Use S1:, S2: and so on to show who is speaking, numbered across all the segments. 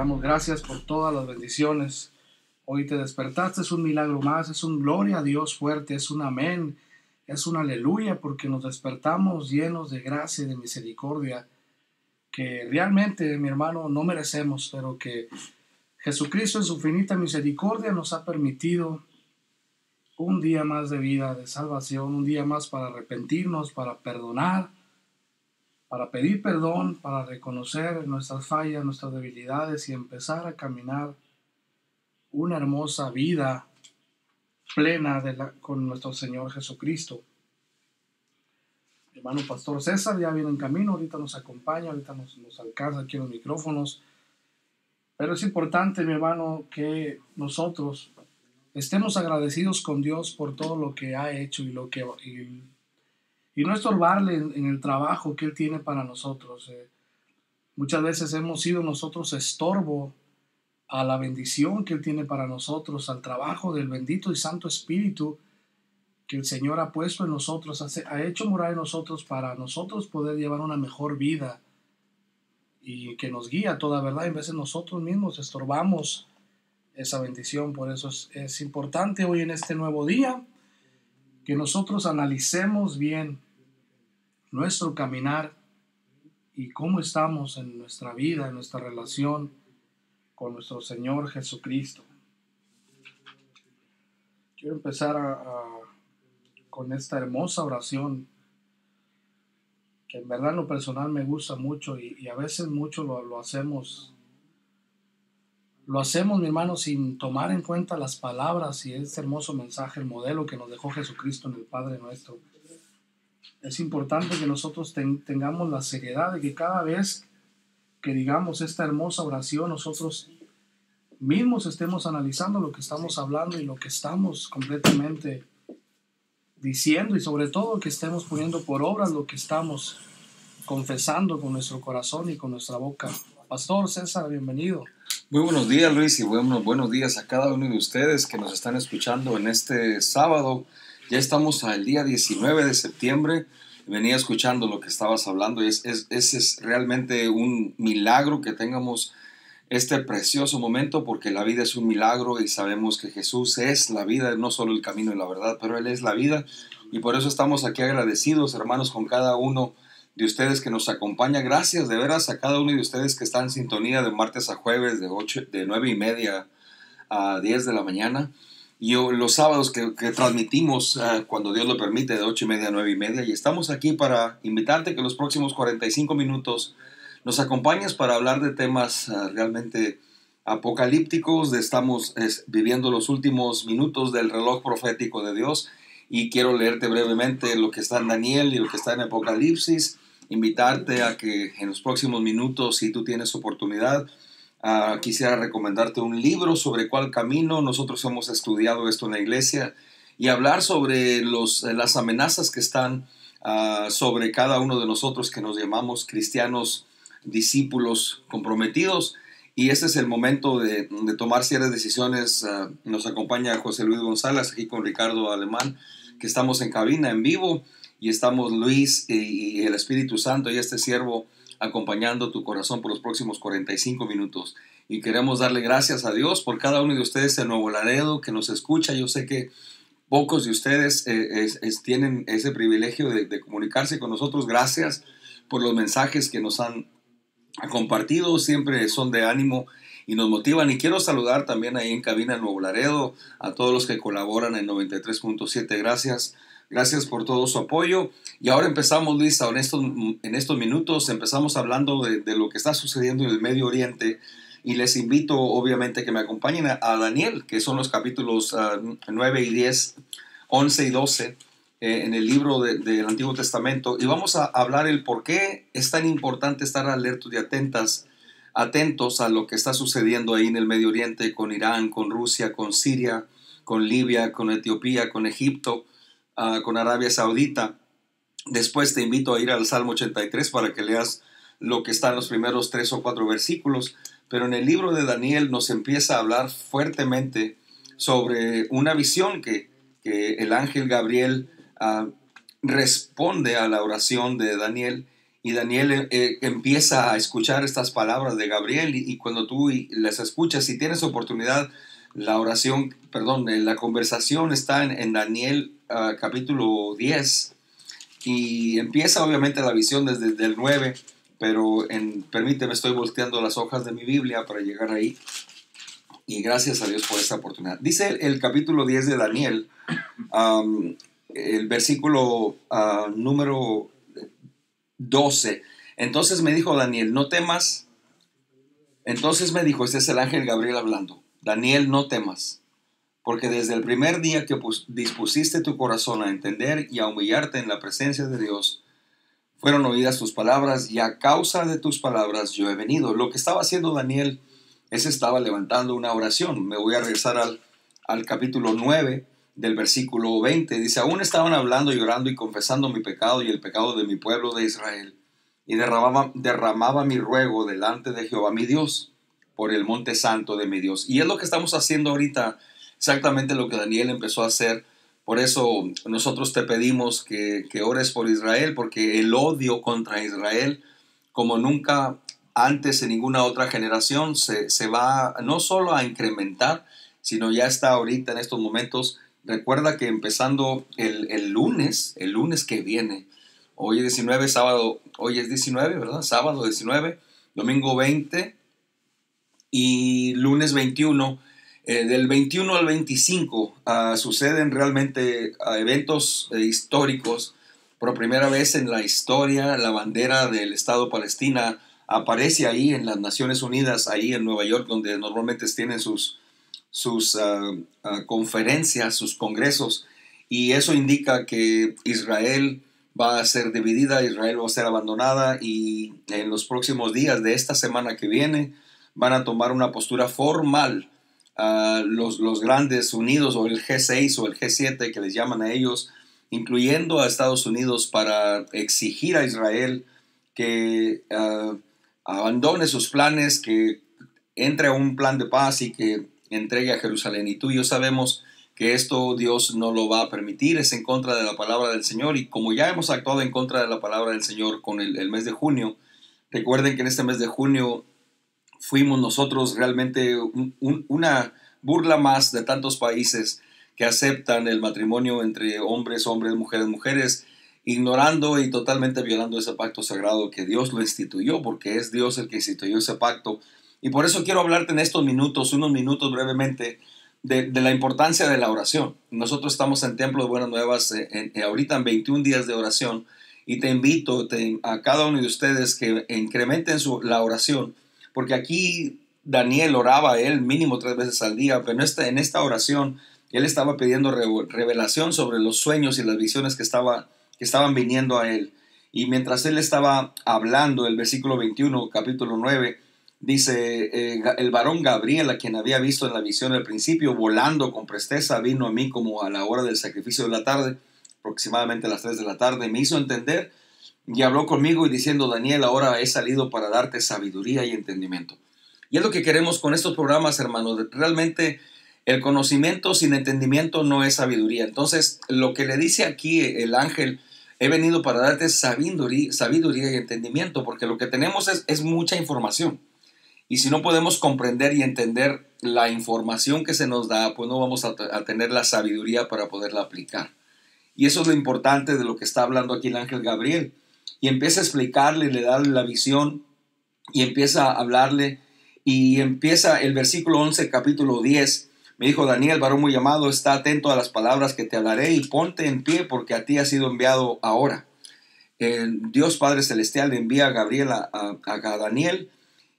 S1: damos gracias por todas las bendiciones. Hoy te despertaste, es un milagro más, es un gloria a Dios fuerte, es un amén, es un aleluya, porque nos despertamos llenos de gracia y de misericordia, que realmente, mi hermano, no merecemos, pero que Jesucristo en su finita misericordia nos ha permitido un día más de vida, de salvación, un día más para arrepentirnos, para perdonar, para pedir perdón, para reconocer nuestras fallas, nuestras debilidades y empezar a caminar una hermosa vida plena con nuestro Señor Jesucristo. Mi hermano Pastor César ya viene en camino, ahorita nos acompaña, ahorita nos alcanza aquí en los micrófonos. Pero es importante, mi hermano, que nosotros estemos agradecidos con Dios por todo lo que ha hecho y no estorbarle en el trabajo que Él tiene para nosotros. Muchas veces hemos sido nosotros estorbo a la bendición que Él tiene para nosotros, al trabajo del bendito y santo Espíritu que el Señor ha puesto en nosotros, ha hecho morar en nosotros para nosotros poder llevar una mejor vida y que nos guía a toda verdad. En veces nosotros mismos estorbamos esa bendición. Por eso es importante hoy en este nuevo día que nosotros analicemos bien nuestro caminar y cómo estamos en nuestra vida, en nuestra relación con nuestro Señor Jesucristo. Quiero empezar con esta hermosa oración que en verdad en lo personal me gusta mucho y a veces mucho lo hacemos. Lo hacemos, mi hermano, sin tomar en cuenta las palabras y este hermoso mensaje, el modelo que nos dejó Jesucristo en el Padre Nuestro. Es importante que nosotros tengamos la seriedad de que cada vez que digamos esta hermosa oración, nosotros mismos estemos analizando lo que estamos hablando y lo que estamos completamente diciendo, y sobre todo que estemos poniendo por obra lo que estamos confesando con nuestro corazón y con nuestra boca. Pastor César, bienvenido.
S2: Muy buenos días, Luis, y buenos días a cada uno de ustedes que nos están escuchando en este sábado. Ya estamos al día 19 de septiembre. Venía escuchando lo que estabas hablando y es realmente un milagro que tengamos este precioso momento, porque la vida es un milagro y sabemos que Jesús es la vida, no solo el camino y la verdad, pero Él es la vida, y por eso estamos aquí agradecidos, hermanos, con cada uno de ustedes que nos acompaña. Gracias de veras a cada uno de ustedes que está en sintonía de martes a jueves de 9:30 a 10 de la mañana, y los sábados que transmitimos cuando Dios lo permite de 8:30 a 9:30, y estamos aquí para invitarte que los próximos 45 minutos nos acompañes para hablar de temas realmente apocalípticos. Estamos viviendo los últimos minutos del reloj profético de Dios, y quiero leerte brevemente lo que está en Daniel y lo que está en Apocalipsis. Invitarte a que en los próximos minutos, si tú tienes oportunidad, quisiera recomendarte un libro sobre cuál camino. Nosotros hemos estudiado esto en la iglesia y hablar sobre las amenazas que están sobre cada uno de nosotros que nos llamamos cristianos, discípulos comprometidos, y este es el momento de tomar ciertas decisiones. Nos acompaña José Luis González aquí con Ricardo Alemán, que estamos en cabina en vivo, y estamos Luis y el Espíritu Santo y este siervo acompañando tu corazón por los próximos 45 minutos, y queremos darle gracias a Dios por cada uno de ustedes en Nuevo Laredo que nos escucha. Yo sé que pocos de ustedes tienen ese privilegio de comunicarse con nosotros. Gracias por los mensajes que nos han compartido, siempre son de ánimo y nos motivan. Y quiero saludar también ahí en cabina en Nuevo Laredo a todos los que colaboran en 93.7. Gracias por todo su apoyo. Y ahora empezamos, Luis, en estos minutos empezamos hablando de lo que está sucediendo en el Medio Oriente, y les invito obviamente que me acompañen a Daniel, que son los capítulos 9 y 10, 11 y 12 en el libro del Antiguo Testamento, y vamos a hablar el por qué es tan importante estar alertos y atentos a lo que está sucediendo ahí en el Medio Oriente, con Irán, con Rusia, con Siria, con Libia, con Etiopía, con Egipto, con Arabia Saudita. Después te invito a ir al Salmo 83 para que leas lo que está en los primeros 3 o 4 versículos, pero en el libro de Daniel nos empieza a hablar fuertemente sobre una visión que el ángel Gabriel responde a la oración de Daniel, Y Daniel empieza a escuchar estas palabras de Gabriel y cuando tú las escuchas, si tienes oportunidad, la oración, perdón, la conversación está en Daniel capítulo 10 y empieza obviamente la visión desde el 9, pero permíteme, estoy volteando las hojas de mi Biblia para llegar ahí y gracias a Dios por esta oportunidad. Dice el capítulo 10 de Daniel, el versículo número 12. Entonces me dijo Daniel, no temas. Entonces me dijo, este es el ángel Gabriel hablando, Daniel, no temas, porque desde el primer día que dispusiste tu corazón a entender y a humillarte en la presencia de Dios, fueron oídas tus palabras y a causa de tus palabras yo he venido. Lo que estaba haciendo Daniel es estaba levantando una oración. Me voy a regresar al capítulo 9 del versículo 20. Dice, aún estaban hablando, llorando y confesando mi pecado y el pecado de mi pueblo de Israel. Y derramaba mi ruego delante de Jehová mi Dios por el monte santo de mi Dios. Y es lo que estamos haciendo ahorita, exactamente lo que Daniel empezó a hacer. Por eso nosotros te pedimos que ores por Israel, porque el odio contra Israel, como nunca antes en ninguna otra generación, se va no solo a incrementar, sino ya está ahorita en estos momentos. Recuerda que empezando el lunes que viene, hoy es 19, sábado, hoy es 19, ¿verdad? Sábado 19, domingo 20 y lunes 21. Del 21 al 25 suceden realmente eventos históricos. Por primera vez en la historia, la bandera del Estado Palestina aparece ahí en las Naciones Unidas, ahí en Nueva York, donde normalmente tienen sus conferencias, sus congresos, y eso indica que Israel va a ser dividida, Israel va a ser abandonada, y en los próximos días de esta semana que viene van a tomar una postura formal los grandes unidos, o el G6 o el G7 que les llaman a ellos, incluyendo a Estados Unidos, para exigir a Israel que abandone sus planes, que entre a un plan de paz y que entregue a Jerusalén. Y tú y yo sabemos que esto Dios no lo va a permitir, es en contra de la palabra del Señor, y como ya hemos actuado en contra de la palabra del Señor con el mes de junio, recuerden que en este mes de junio fuimos nosotros realmente una burla más de tantos países que aceptan el matrimonio entre hombres, hombres, mujeres, mujeres, ignorando y totalmente violando ese pacto sagrado que Dios lo instituyó, porque es Dios el que instituyó ese pacto. Y por eso quiero hablarte en estos minutos, unos minutos brevemente, de la importancia de la oración. Nosotros estamos en Templo de Buenas Nuevas ahorita en 21 días de oración, y te invito a cada uno de ustedes que incrementen la oración, porque aquí Daniel oraba él mínimo 3 veces al día, pero en esta oración él estaba pidiendo revelación sobre los sueños y las visiones que estaban viniendo a él. Y mientras él estaba hablando, el versículo 21, capítulo 9, dice, el varón Gabriel, a quien había visto en la visión al principio, volando con presteza, vino a mí como a la hora del sacrificio de la tarde, aproximadamente a las 3 de la tarde, me hizo entender y habló conmigo y diciendo, Daniel, ahora he salido para darte sabiduría y entendimiento. Y es lo que queremos con estos programas, hermanos. Realmente el conocimiento sin entendimiento no es sabiduría. Entonces, lo que le dice aquí el ángel, he venido para darte sabiduría y entendimiento, porque lo que tenemos es mucha información. Y si no podemos comprender y entender la información que se nos da, pues no vamos a tener la sabiduría para poderla aplicar. Y eso es lo importante de lo que está hablando aquí el ángel Gabriel. Y empieza a explicarle, le da la visión y empieza a hablarle. Y empieza el versículo 11, capítulo 10. Me dijo, Daniel, varón muy amado, está atento a las palabras que te hablaré y ponte en pie, porque a ti ha sido enviado ahora. Dios Padre Celestial le envía a Gabriel a Daniel.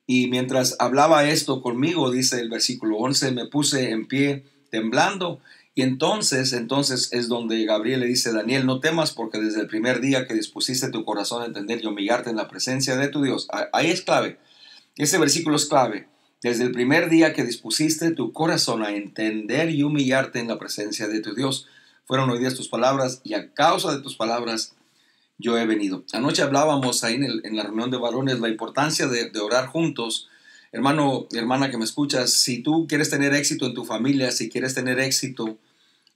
S2: Y mientras hablaba esto conmigo, dice el versículo 11, me puse en pie temblando. Y entonces es donde Gabriel le dice, Daniel, no temas, porque desde el primer día que dispusiste tu corazón a entender y humillarte en la presencia de tu Dios, ahí es clave, ese versículo es clave, desde el primer día que dispusiste tu corazón a entender y humillarte en la presencia de tu Dios, fueron oídas tus palabras, y a causa de tus palabras yo he venido. Anoche hablábamos ahí en la reunión de varones la importancia de orar juntos. Hermano, hermana que me escuchas, si tú quieres tener éxito en tu familia, si quieres tener éxito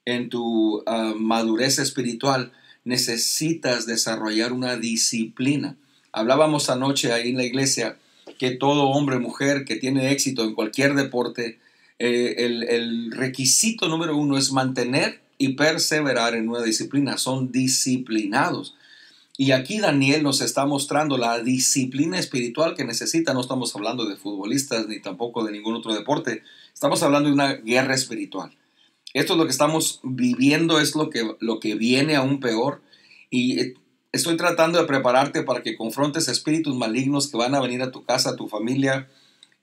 S2: en tu madurez espiritual, necesitas desarrollar una disciplina. Hablábamos anoche ahí en la iglesia que todo hombre, mujer que tiene éxito en cualquier deporte, el requisito número uno es mantener y perseverar en una disciplina. Son disciplinados. Y aquí Daniel nos está mostrando la disciplina espiritual que necesita. No estamos hablando de futbolistas ni tampoco de ningún otro deporte. Estamos hablando de una guerra espiritual. Esto es lo que estamos viviendo, es lo que viene aún peor. Y estoy tratando de prepararte para que confrontes espíritus malignos que van a venir a tu casa, a tu familia.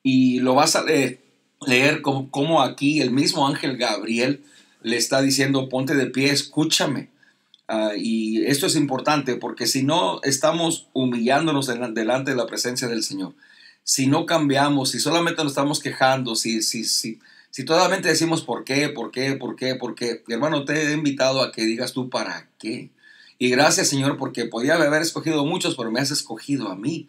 S2: Y lo vas a leer como aquí el mismo ángel Gabriel le está diciendo, ponte de pie, escúchame. Y esto es importante porque si no estamos humillándonos delante de la presencia del Señor, si no cambiamos, si solamente nos estamos quejando, si totalmente decimos por qué, hermano, te he invitado a que digas tú para qué. Y gracias, Señor, porque podía haber escogido a muchos, pero me has escogido a mí.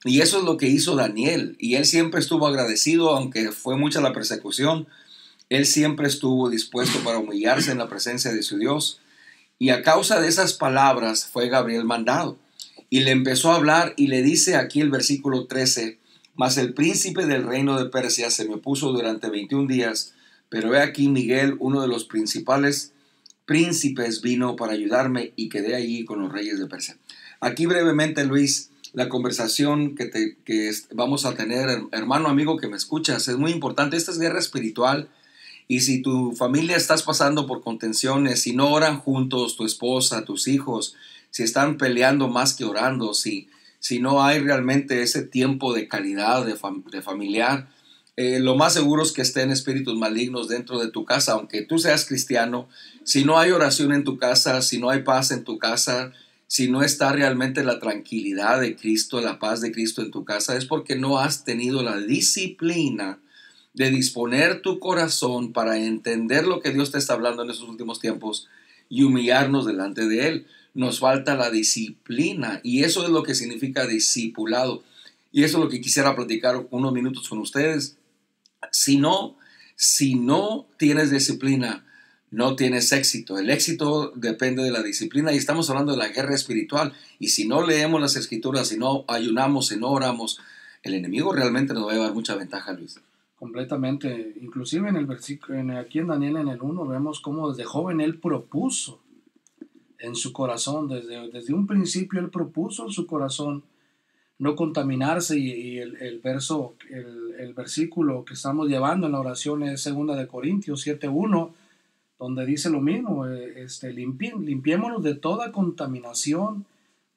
S2: Y eso es lo que hizo Daniel. Y él siempre estuvo agradecido, aunque fue mucha la persecución. Él siempre estuvo dispuesto para humillarse en la presencia de su Dios. Y a causa de esas palabras fue Gabriel mandado. Y le empezó a hablar y le dice aquí el versículo 13, mas el príncipe del reino de Persia se me opuso durante 21 días, pero he aquí Miguel, uno de los principales príncipes, vino para ayudarme y quedé allí con los reyes de Persia. Aquí brevemente, Luis, la conversación que vamos a tener, hermano, amigo que me escuchas, es muy importante. Esta es guerra espiritual. Y si tu familia estás pasando por contenciones, si no oran juntos, tu esposa, tus hijos, si están peleando más que orando, si no hay realmente ese tiempo de calidad de familiar, lo más seguro es que estén espíritus malignos dentro de tu casa, aunque tú seas cristiano. Si no hay oración en tu casa, si no hay paz en tu casa, si no está realmente la tranquilidad de Cristo, la paz de Cristo en tu casa, es porque no has tenido la disciplina de disponer tu corazón para entender lo que Dios te está hablando en estos últimos tiempos y humillarnos delante de Él. Nos falta la disciplina y eso es lo que significa discipulado. Y eso es lo que quisiera platicar unos minutos con ustedes. Si no tienes disciplina, no tienes éxito. El éxito depende de la disciplina y estamos hablando de la guerra espiritual. Y si no leemos las escrituras, si no ayunamos, si no oramos, el enemigo realmente nos va a llevar mucha ventaja, Luis.
S1: Completamente. Inclusive en el versículo, aquí en Daniel en el 1 vemos cómo desde joven él propuso en su corazón, desde un principio él propuso en su corazón no contaminarse y el versículo que estamos llevando en la oración es 2 de Corintios 7:1, donde dice lo mismo, limpiémonos de toda contaminación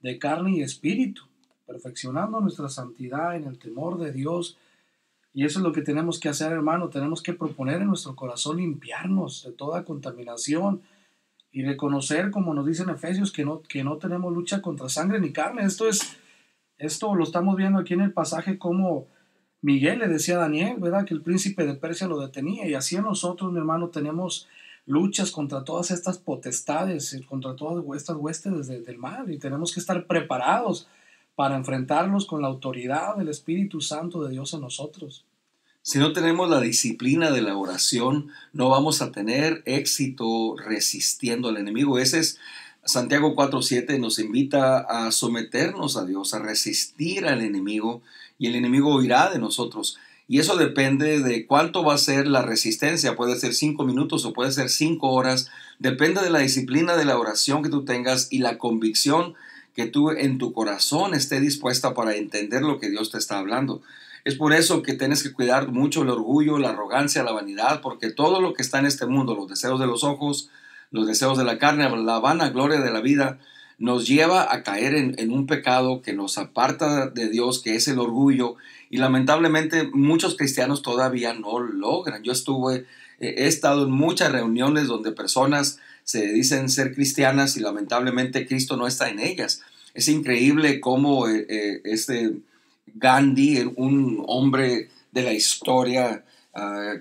S1: de carne y espíritu, perfeccionando nuestra santidad en el temor de Dios. Y eso es lo que tenemos que hacer, hermano. Tenemos que proponer en nuestro corazón limpiarnos de toda contaminación y reconocer, como nos dice en Efesios, que no tenemos lucha contra sangre ni carne. Esto lo estamos viendo aquí en el pasaje, como Miguel le decía a Daniel, ¿verdad? Que el príncipe de Persia lo detenía. Y así nosotros, mi hermano, tenemos luchas contra todas estas potestades, contra todas estas huestes del mal. Y tenemos que estar preparados para enfrentarlos con la autoridad del Espíritu Santo de Dios en nosotros.
S2: Si no tenemos la disciplina de la oración, no vamos a tener éxito resistiendo al enemigo. Ese es Santiago 4:7, nos invita a someternos a Dios, a resistir al enemigo, y el enemigo huirá de nosotros. Y eso depende de cuánto va a ser la resistencia. Puede ser 5 minutos o puede ser 5 horas. Depende de la disciplina de la oración que tú tengas y la convicción que tú en tu corazón esté dispuesta para entender lo que Dios te está hablando. Es por eso que tienes que cuidar mucho el orgullo, la arrogancia, la vanidad, porque todo lo que está en este mundo, los deseos de los ojos, los deseos de la carne, la vanagloria de la vida, nos lleva a caer en un pecado que nos aparta de Dios, que es el orgullo. Y lamentablemente muchos cristianos todavía no logran. He estado en muchas reuniones donde personas se dicen ser cristianas y lamentablemente Cristo no está en ellas. Es increíble cómo Gandhi, un hombre de la historia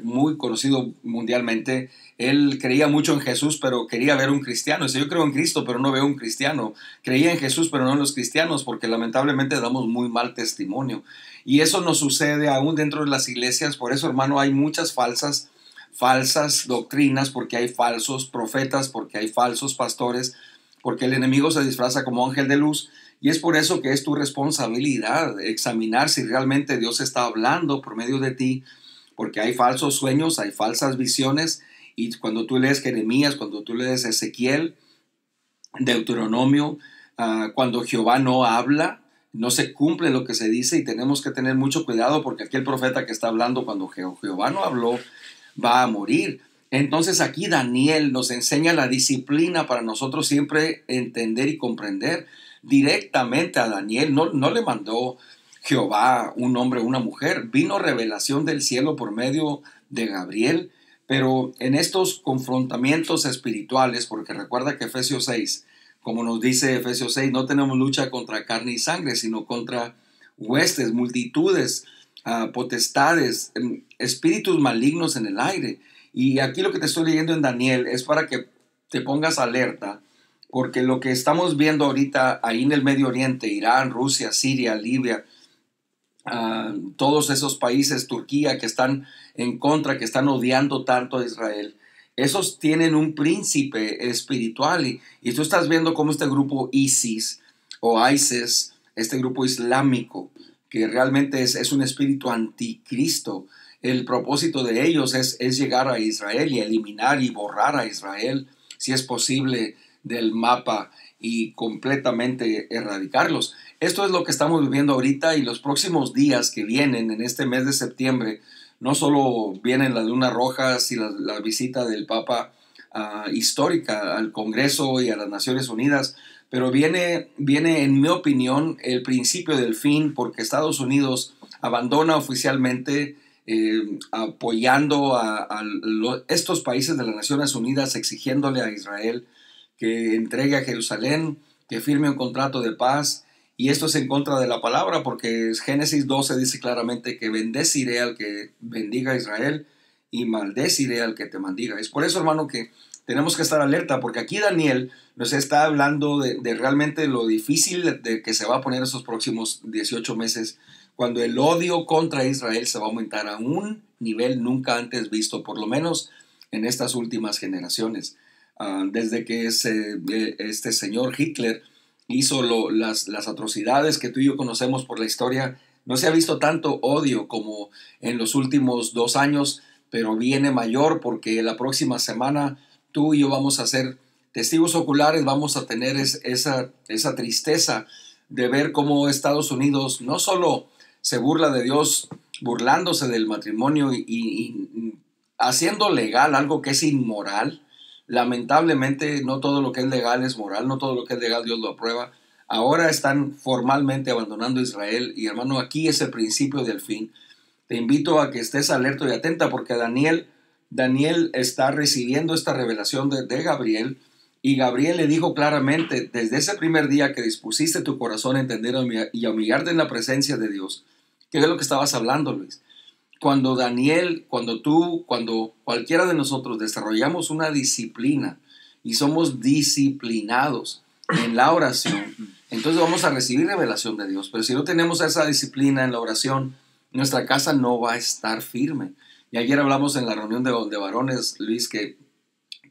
S2: muy conocido mundialmente, él creía mucho en Jesús, pero quería ver un cristiano. Dice, yo creo en Cristo, pero no veo un cristiano. Creía en Jesús, pero no en los cristianos, porque lamentablemente damos muy mal testimonio. Y eso nos sucede aún dentro de las iglesias. Por eso, hermano, hay muchas falsas doctrinas, porque hay falsos profetas, porque hay falsos pastores, porque el enemigo se disfraza como ángel de luz Y es por eso que es tu responsabilidad examinar si realmente Dios está hablando por medio de ti, porque hay falsos sueños, hay falsas visiones, y cuando tú lees Jeremías, cuando tú lees Ezequiel, Deuteronomio, cuando Jehová no habla, no se cumple lo que se dice, y tenemos que tener mucho cuidado porque aquel profeta que está hablando cuando Jehová no habló va a morir. Entonces aquí Daniel nos enseña la disciplina para nosotros siempre entender y comprender directamente a Daniel. No le mandó Jehová un hombre o una mujer, vino revelación del cielo por medio de Gabriel, pero en estos confrontamientos espirituales, porque recuerda que Efesios 6, como nos dice Efesios 6, no tenemos lucha contra carne y sangre, sino contra huestes, multitudes, potestades, espíritus malignos en el aire. Y aquí lo que te estoy leyendo en Daniel es para que te pongas alerta, porque lo que estamos viendo ahorita ahí en el Medio Oriente, Irán, Rusia, Siria, Libia, todos esos países, Turquía, que están en contra, que están odiando tanto a Israel, esos tienen un príncipe espiritual, y tú estás viendo cómo este grupo ISIS o ISIS, este grupo islámico, que realmente es un espíritu anticristo, el propósito de ellos es llegar a Israel y eliminar y borrar a Israel, si es posible, del mapa y completamente erradicarlos. Esto es lo que estamos viviendo ahorita, y los próximos días que vienen en este mes de septiembre, no solo vienen las lunas rojas y la visita del Papa histórica al Congreso y a las Naciones Unidas, pero viene, en mi opinión, el principio del fin, porque Estados Unidos abandona oficialmente apoyando estos países de las Naciones Unidas, exigiéndole a Israel que entregue a Jerusalén, que firme un contrato de paz. Y esto es en contra de la palabra, porque Génesis 12 dice claramente que bendeciré al que bendiga a Israel y maldeciré al que te maldiga. Es por eso, hermano, que tenemos que estar alerta, porque aquí Daniel nos está hablando de realmente lo difícil de que se va a poner esos próximos 18 meses, cuando el odio contra Israel se va a aumentar a un nivel nunca antes visto, por lo menos en estas últimas generaciones. Desde que este señor Hitler hizo las atrocidades que tú y yo conocemos por la historia, no se ha visto tanto odio como en los últimos 2 años, pero viene mayor, porque la próxima semana tú y yo vamos a ser testigos oculares, vamos a tener esa tristeza de ver cómo Estados Unidos no solo se burla de Dios, burlándose del matrimonio y haciendo legal algo que es inmoral. Lamentablemente no todo lo que es legal es moral, no todo lo que es legal Dios lo aprueba. Ahora están formalmente abandonando Israel, y hermano, aquí es el principio del fin. Te invito a que estés alerta y atenta, porque Daniel está recibiendo esta revelación de Gabriel, y Gabriel le dijo claramente, desde ese primer día que dispusiste tu corazón a entender y a humillarte en la presencia de Dios, ¿qué es lo que estabas hablando, Luis? Cuando cualquiera de nosotros desarrollamos una disciplina y somos disciplinados en la oración, entonces vamos a recibir revelación de Dios. Pero si no tenemos esa disciplina en la oración, nuestra casa no va a estar firme. Y ayer hablamos en la reunión de varones, Luis, que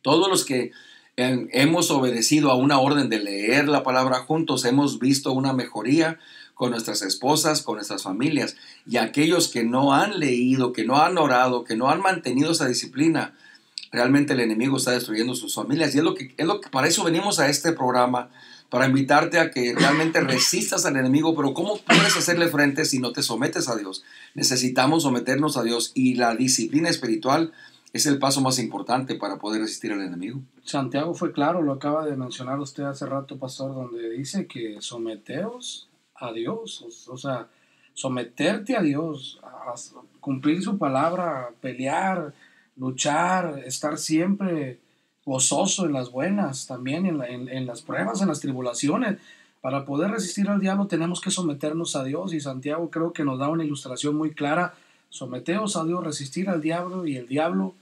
S2: todos los que hemos obedecido a una orden de leer la palabra juntos, hemos visto una mejoría con nuestras esposas, con nuestras familias. Y aquellos que no han leído, que no han orado, que no han mantenido esa disciplina, realmente el enemigo está destruyendo sus familias. Y es lo que para eso venimos a este programa, para invitarte a que realmente resistas al enemigo. Pero ¿cómo puedes hacerle frente si no te sometes a Dios? Necesitamos someternos a Dios, y la disciplina espiritual es el paso más importante para poder resistir al enemigo.
S1: Santiago fue claro, lo acaba de mencionar usted hace rato, pastor, donde dice que someteos a Dios, o sea, someterte a Dios, a cumplir su palabra, pelear, luchar, estar siempre gozoso en las buenas, también en las pruebas, en las tribulaciones. Para poder resistir al diablo tenemos que someternos a Dios, y Santiago creo que nos da una ilustración muy clara. Someteos a Dios, resistir al diablo, y el diablo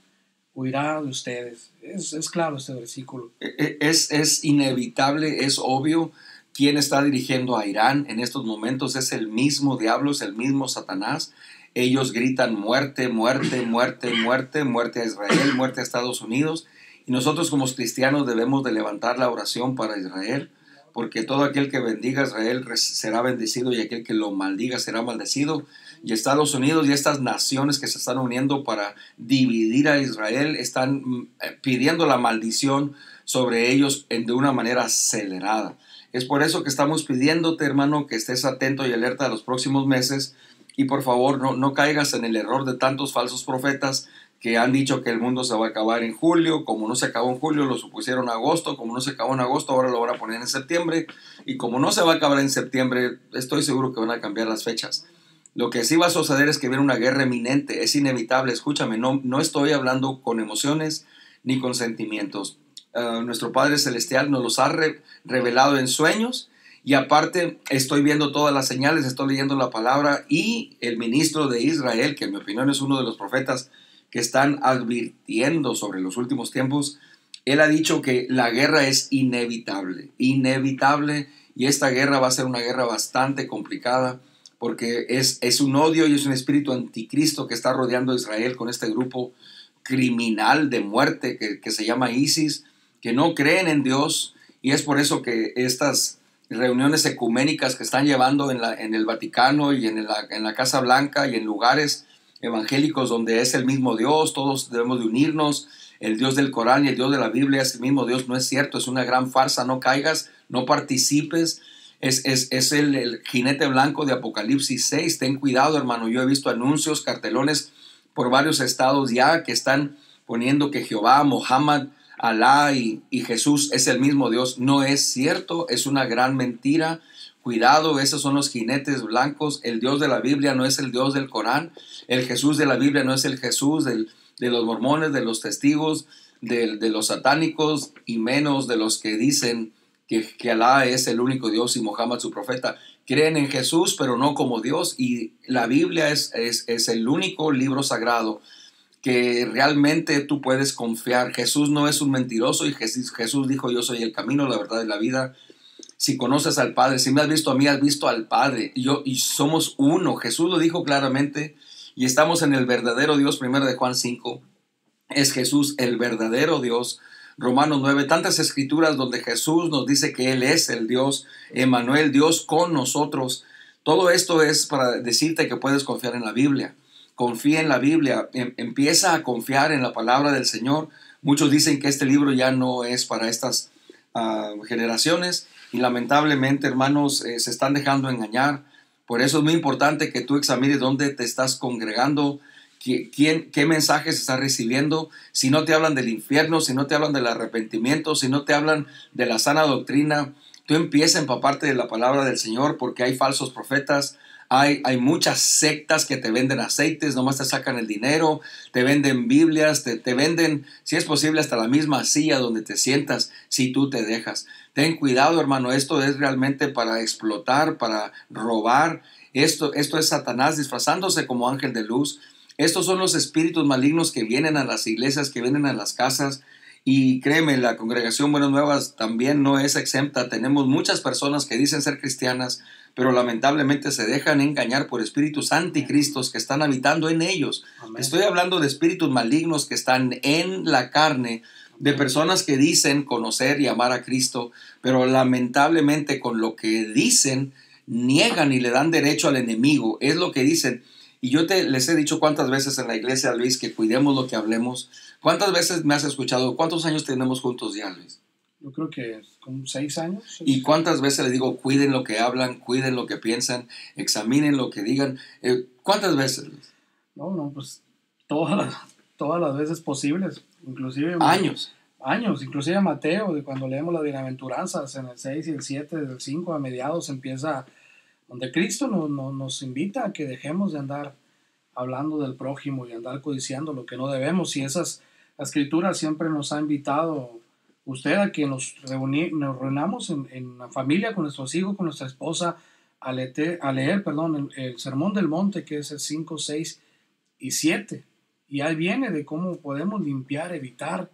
S1: huirá de ustedes. Es claro este versículo.
S2: Es inevitable, es obvio. ¿Quién está dirigiendo a Irán en estos momentos? Es el mismo diablo, es el mismo Satanás. Ellos gritan muerte, muerte, muerte, muerte, muerte a Israel, muerte a Estados Unidos. Y nosotros como cristianos debemos de levantar la oración para Israel, porque todo aquel que bendiga a Israel será bendecido y aquel que lo maldiga será maldecido. Y Estados Unidos y estas naciones que se están uniendo para dividir a Israel están pidiendo la maldición sobre ellos de una manera acelerada. Es por eso que estamos pidiéndote, hermano, que estés atento y alerta a los próximos meses y por favor no caigas en el error de tantos falsos profetas que han dicho que el mundo se va a acabar en julio. Como no se acabó en julio, lo supusieron en agosto. Como no se acabó en agosto, ahora lo van a poner en septiembre. Y como no se va a acabar en septiembre, estoy seguro que van a cambiar las fechas. Lo que sí va a suceder es que viene una guerra eminente, es inevitable. Escúchame, no estoy hablando con emociones ni con sentimientos. Nuestro Padre Celestial nos los ha revelado en sueños y aparte estoy viendo todas las señales, estoy leyendo la palabra y el ministro de Israel, que en mi opinión es uno de los profetas que están advirtiendo sobre los últimos tiempos, él ha dicho que la guerra es inevitable, y esta guerra va a ser una guerra bastante complicada porque es un odio y es un espíritu anticristo que está rodeando a Israel con este grupo criminal de muerte que se llama ISIS, que no creen en Dios, y es por eso que estas reuniones ecuménicas que están llevando en el Vaticano y en la Casa Blanca y en lugares evangélicos donde es el mismo Dios, todos debemos de unirnos, el Dios del Corán y el Dios de la Biblia es el mismo Dios, no es cierto, es una gran farsa, no caigas, no participes. Es el jinete blanco de Apocalipsis 6. Ten cuidado, hermano. Yo he visto anuncios, cartelones por varios estados ya que están poniendo que Jehová, Mohammed, Alá y Jesús es el mismo Dios. No es cierto, es una gran mentira. Cuidado, esos son los jinetes blancos. El Dios de la Biblia no es el Dios del Corán. El Jesús de la Biblia no es el Jesús de los mormones, de los testigos, de los satánicos y menos de los que dicen que Alá es el único Dios y Mohammed su profeta. Creen en Jesús, pero no como Dios, y la Biblia es el único libro sagrado que realmente tú puedes confiar. Jesús no es un mentiroso y Jesús dijo: yo soy el camino, la verdad y la vida. Si conoces al Padre, si me has visto a mí, has visto al Padre, y somos uno. Jesús lo dijo claramente y estamos en el verdadero Dios. 1 de Juan 5, es Jesús el verdadero Dios. Romanos 9, tantas escrituras donde Jesús nos dice que Él es el Dios, Emmanuel, Dios con nosotros. Todo esto es para decirte que puedes confiar en la Biblia. Confía en la Biblia, empieza a confiar en la palabra del Señor. Muchos dicen que este libro ya no es para estas generaciones y lamentablemente, hermanos, se están dejando engañar. Por eso es muy importante que tú examines dónde te estás congregando, qué mensajes estás recibiendo. Si no te hablan del infierno, si no te hablan del arrepentimiento, si no te hablan de la sana doctrina, tú empieza a empaparte de la palabra del Señor, porque hay falsos profetas. Hay muchas sectas que te venden aceites, nomás te sacan el dinero, te venden Biblias, te venden, si es posible, hasta la misma silla donde te sientas, si tú te dejas. Ten cuidado, hermano, esto es realmente para explotar, para robar. Esto es Satanás disfrazándose como ángel de luz. Estos son los espíritus malignos que vienen a las iglesias, que vienen a las casas. Y créeme, la congregación Buenas Nuevas también no es exenta. Tenemos muchas personas que dicen ser cristianas, pero lamentablemente se dejan engañar por espíritus anticristos que están habitando en ellos. Amén. Estoy hablando de espíritus malignos que están en la carne, de personas que dicen conocer y amar a Cristo, pero lamentablemente con lo que dicen niegan y le dan derecho al enemigo. Es lo que dicen. Y yo les he dicho cuántas veces en la iglesia, Luis, que cuidemos lo que hablemos. ¿Cuántas veces me has escuchado? ¿Cuántos años tenemos juntos ya, Luis?
S1: Yo creo que con 6 años.
S2: ¿Y cuántas veces le digo, cuiden lo que hablan, cuiden lo que piensan, examinen lo que digan? ¿Cuántas veces, Luis?
S1: No, pues todas las veces posibles. Inclusive
S2: años,
S1: inclusive Mateo, de cuando leemos las bienaventuranzas en el 6 y el 7, del 5 a mediados empieza, donde Cristo nos invita a que dejemos de andar hablando del prójimo y andar codiciando lo que no debemos. Y esas escrituras siempre nos ha invitado usted a que nos reunamos en la familia, con nuestros hijos, con nuestra esposa, a leer el Sermón del Monte, que es el 5, 6 y 7. Y ahí viene de cómo podemos limpiar, evitar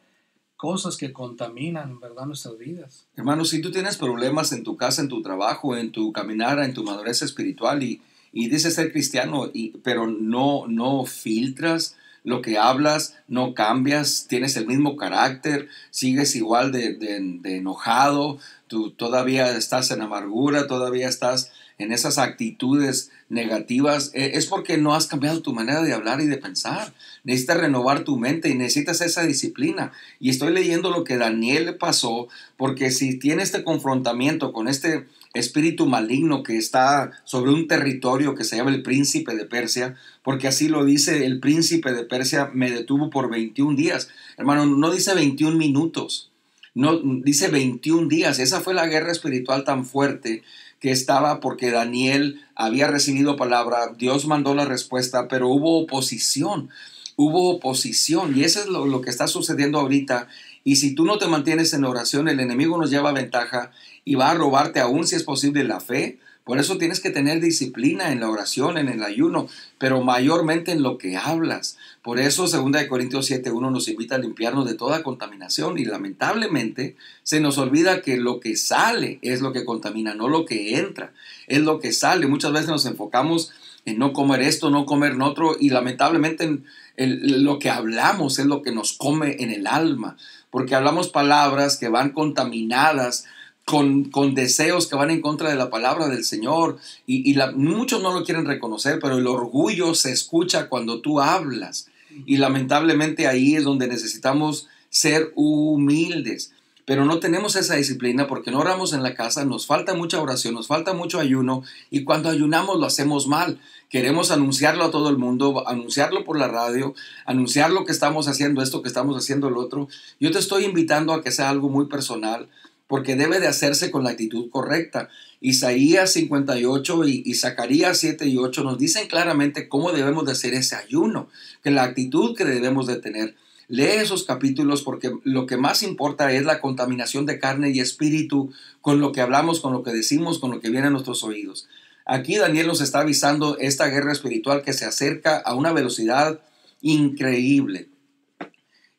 S1: cosas que contaminan, en verdad, nuestras vidas.
S2: Hermano, si tú tienes problemas en tu casa, en tu trabajo, en tu caminar, en tu madurez espiritual y dices ser cristiano, pero no filtras, lo que hablas, no cambias, tienes el mismo carácter, sigues igual de enojado, tú todavía estás en amargura, todavía estás en esas actitudes negativas, es porque no has cambiado tu manera de hablar y de pensar. Necesitas renovar tu mente y necesitas esa disciplina. Y estoy leyendo lo que Daniel le pasó, porque si tiene este confrontamiento con este espíritu maligno que está sobre un territorio que se llama el príncipe de Persia, porque así lo dice, el príncipe de Persia me detuvo por 21 días. Hermano, no dice 21 minutos, no, dice 21 días. Esa fue la guerra espiritual tan fuerte que estaba, porque Daniel había recibido palabra, Dios mandó la respuesta, pero hubo oposición. Hubo oposición, y eso es lo que está sucediendo ahorita. Y si tú no te mantienes en oración, el enemigo nos lleva ventaja y va a robarte, aún si es posible, la fe. Por eso tienes que tener disciplina en la oración, en el ayuno, pero mayormente en lo que hablas. Por eso 2 Corintios 7:1 nos invita a limpiarnos de toda contaminación, y lamentablemente se nos olvida que lo que sale es lo que contamina, no lo que entra, es lo que sale. Muchas veces nos enfocamos en no comer esto, no comer lo otro, y lamentablemente lo que hablamos es lo que nos come en el alma, porque hablamos palabras que van contaminadas con deseos que van en contra de la palabra del Señor, y muchos no lo quieren reconocer, pero el orgullo se escucha cuando tú hablas, y lamentablemente ahí es donde necesitamos ser humildes. Pero no tenemos esa disciplina porque no oramos en la casa, nos falta mucha oración, nos falta mucho ayuno, y cuando ayunamos lo hacemos mal. Queremos anunciarlo a todo el mundo, anunciarlo por la radio, anunciar lo que estamos haciendo, esto que estamos haciendo, lo otro. Yo te estoy invitando a que sea algo muy personal, porque debe de hacerse con la actitud correcta. Isaías 58 y Zacarías 7:8 nos dicen claramente cómo debemos de hacer ese ayuno, que la actitud que debemos de tener. Lee esos capítulos, porque lo que más importa es la contaminación de carne y espíritu con lo que hablamos, con lo que decimos, con lo que viene a nuestros oídos. Aquí Daniel nos está avisando esta guerra espiritual que se acerca a una velocidad increíble.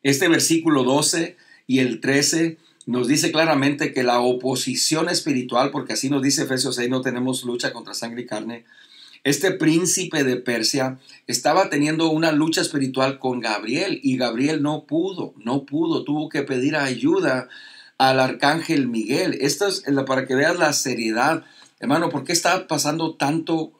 S2: Este versículo 12 y el 13 nos dice claramente que la oposición espiritual, porque así nos dice Efesios 6, no tenemos lucha contra sangre y carne. Este príncipe de Persia estaba teniendo una lucha espiritual con Gabriel, y Gabriel no pudo, tuvo que pedir ayuda al arcángel Miguel. Esto es para que veas la seriedad, hermano. ¿Por qué está pasando tanto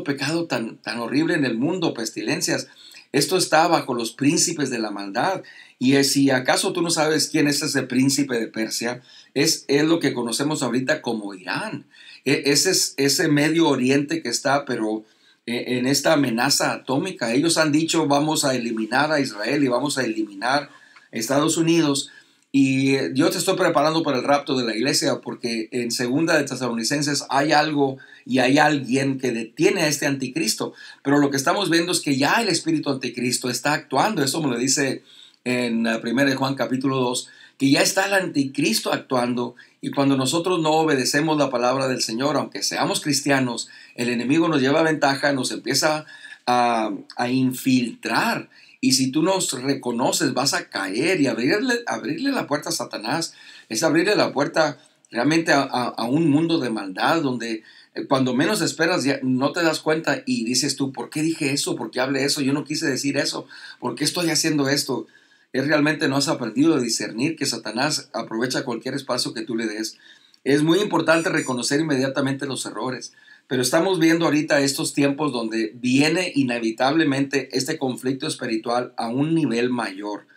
S2: pecado tan horrible en el mundo, pestilencias? Esto está bajo los príncipes de la maldad. Y si acaso tú no sabes quién es ese príncipe de Persia, es lo que conocemos ahorita como Irán. Ese es ese Medio Oriente que está, pero en esta amenaza atómica. Ellos han dicho, vamos a eliminar a Israel y vamos a eliminar a Estados Unidos. Y yo te estoy preparando para el rapto de la iglesia, porque en 2 de Tesalonicenses hay algo y hay alguien que detiene a este anticristo. Pero lo que estamos viendo es que ya el espíritu anticristo está actuando. Eso me lo dice en 1 de Juan capítulo 2, que ya está el anticristo actuando, y cuando nosotros no obedecemos la palabra del Señor, aunque seamos cristianos, el enemigo nos lleva ventaja, nos empieza a infiltrar, y si tú nos reconoces vas a caer, y abrirle la puerta a Satanás es abrirle la puerta realmente a un mundo de maldad, donde cuando menos esperas ya no te das cuenta y dices tú, ¿por qué dije eso? ¿Por qué hablé eso? Yo no quise decir eso. ¿Por qué estoy haciendo esto? Realmente no has aprendido a discernir que Satanás aprovecha cualquier espacio que tú le des. Es muy importante reconocer inmediatamente los errores, pero estamos viendo ahorita estos tiempos donde viene inevitablemente este conflicto espiritual a un nivel mayor.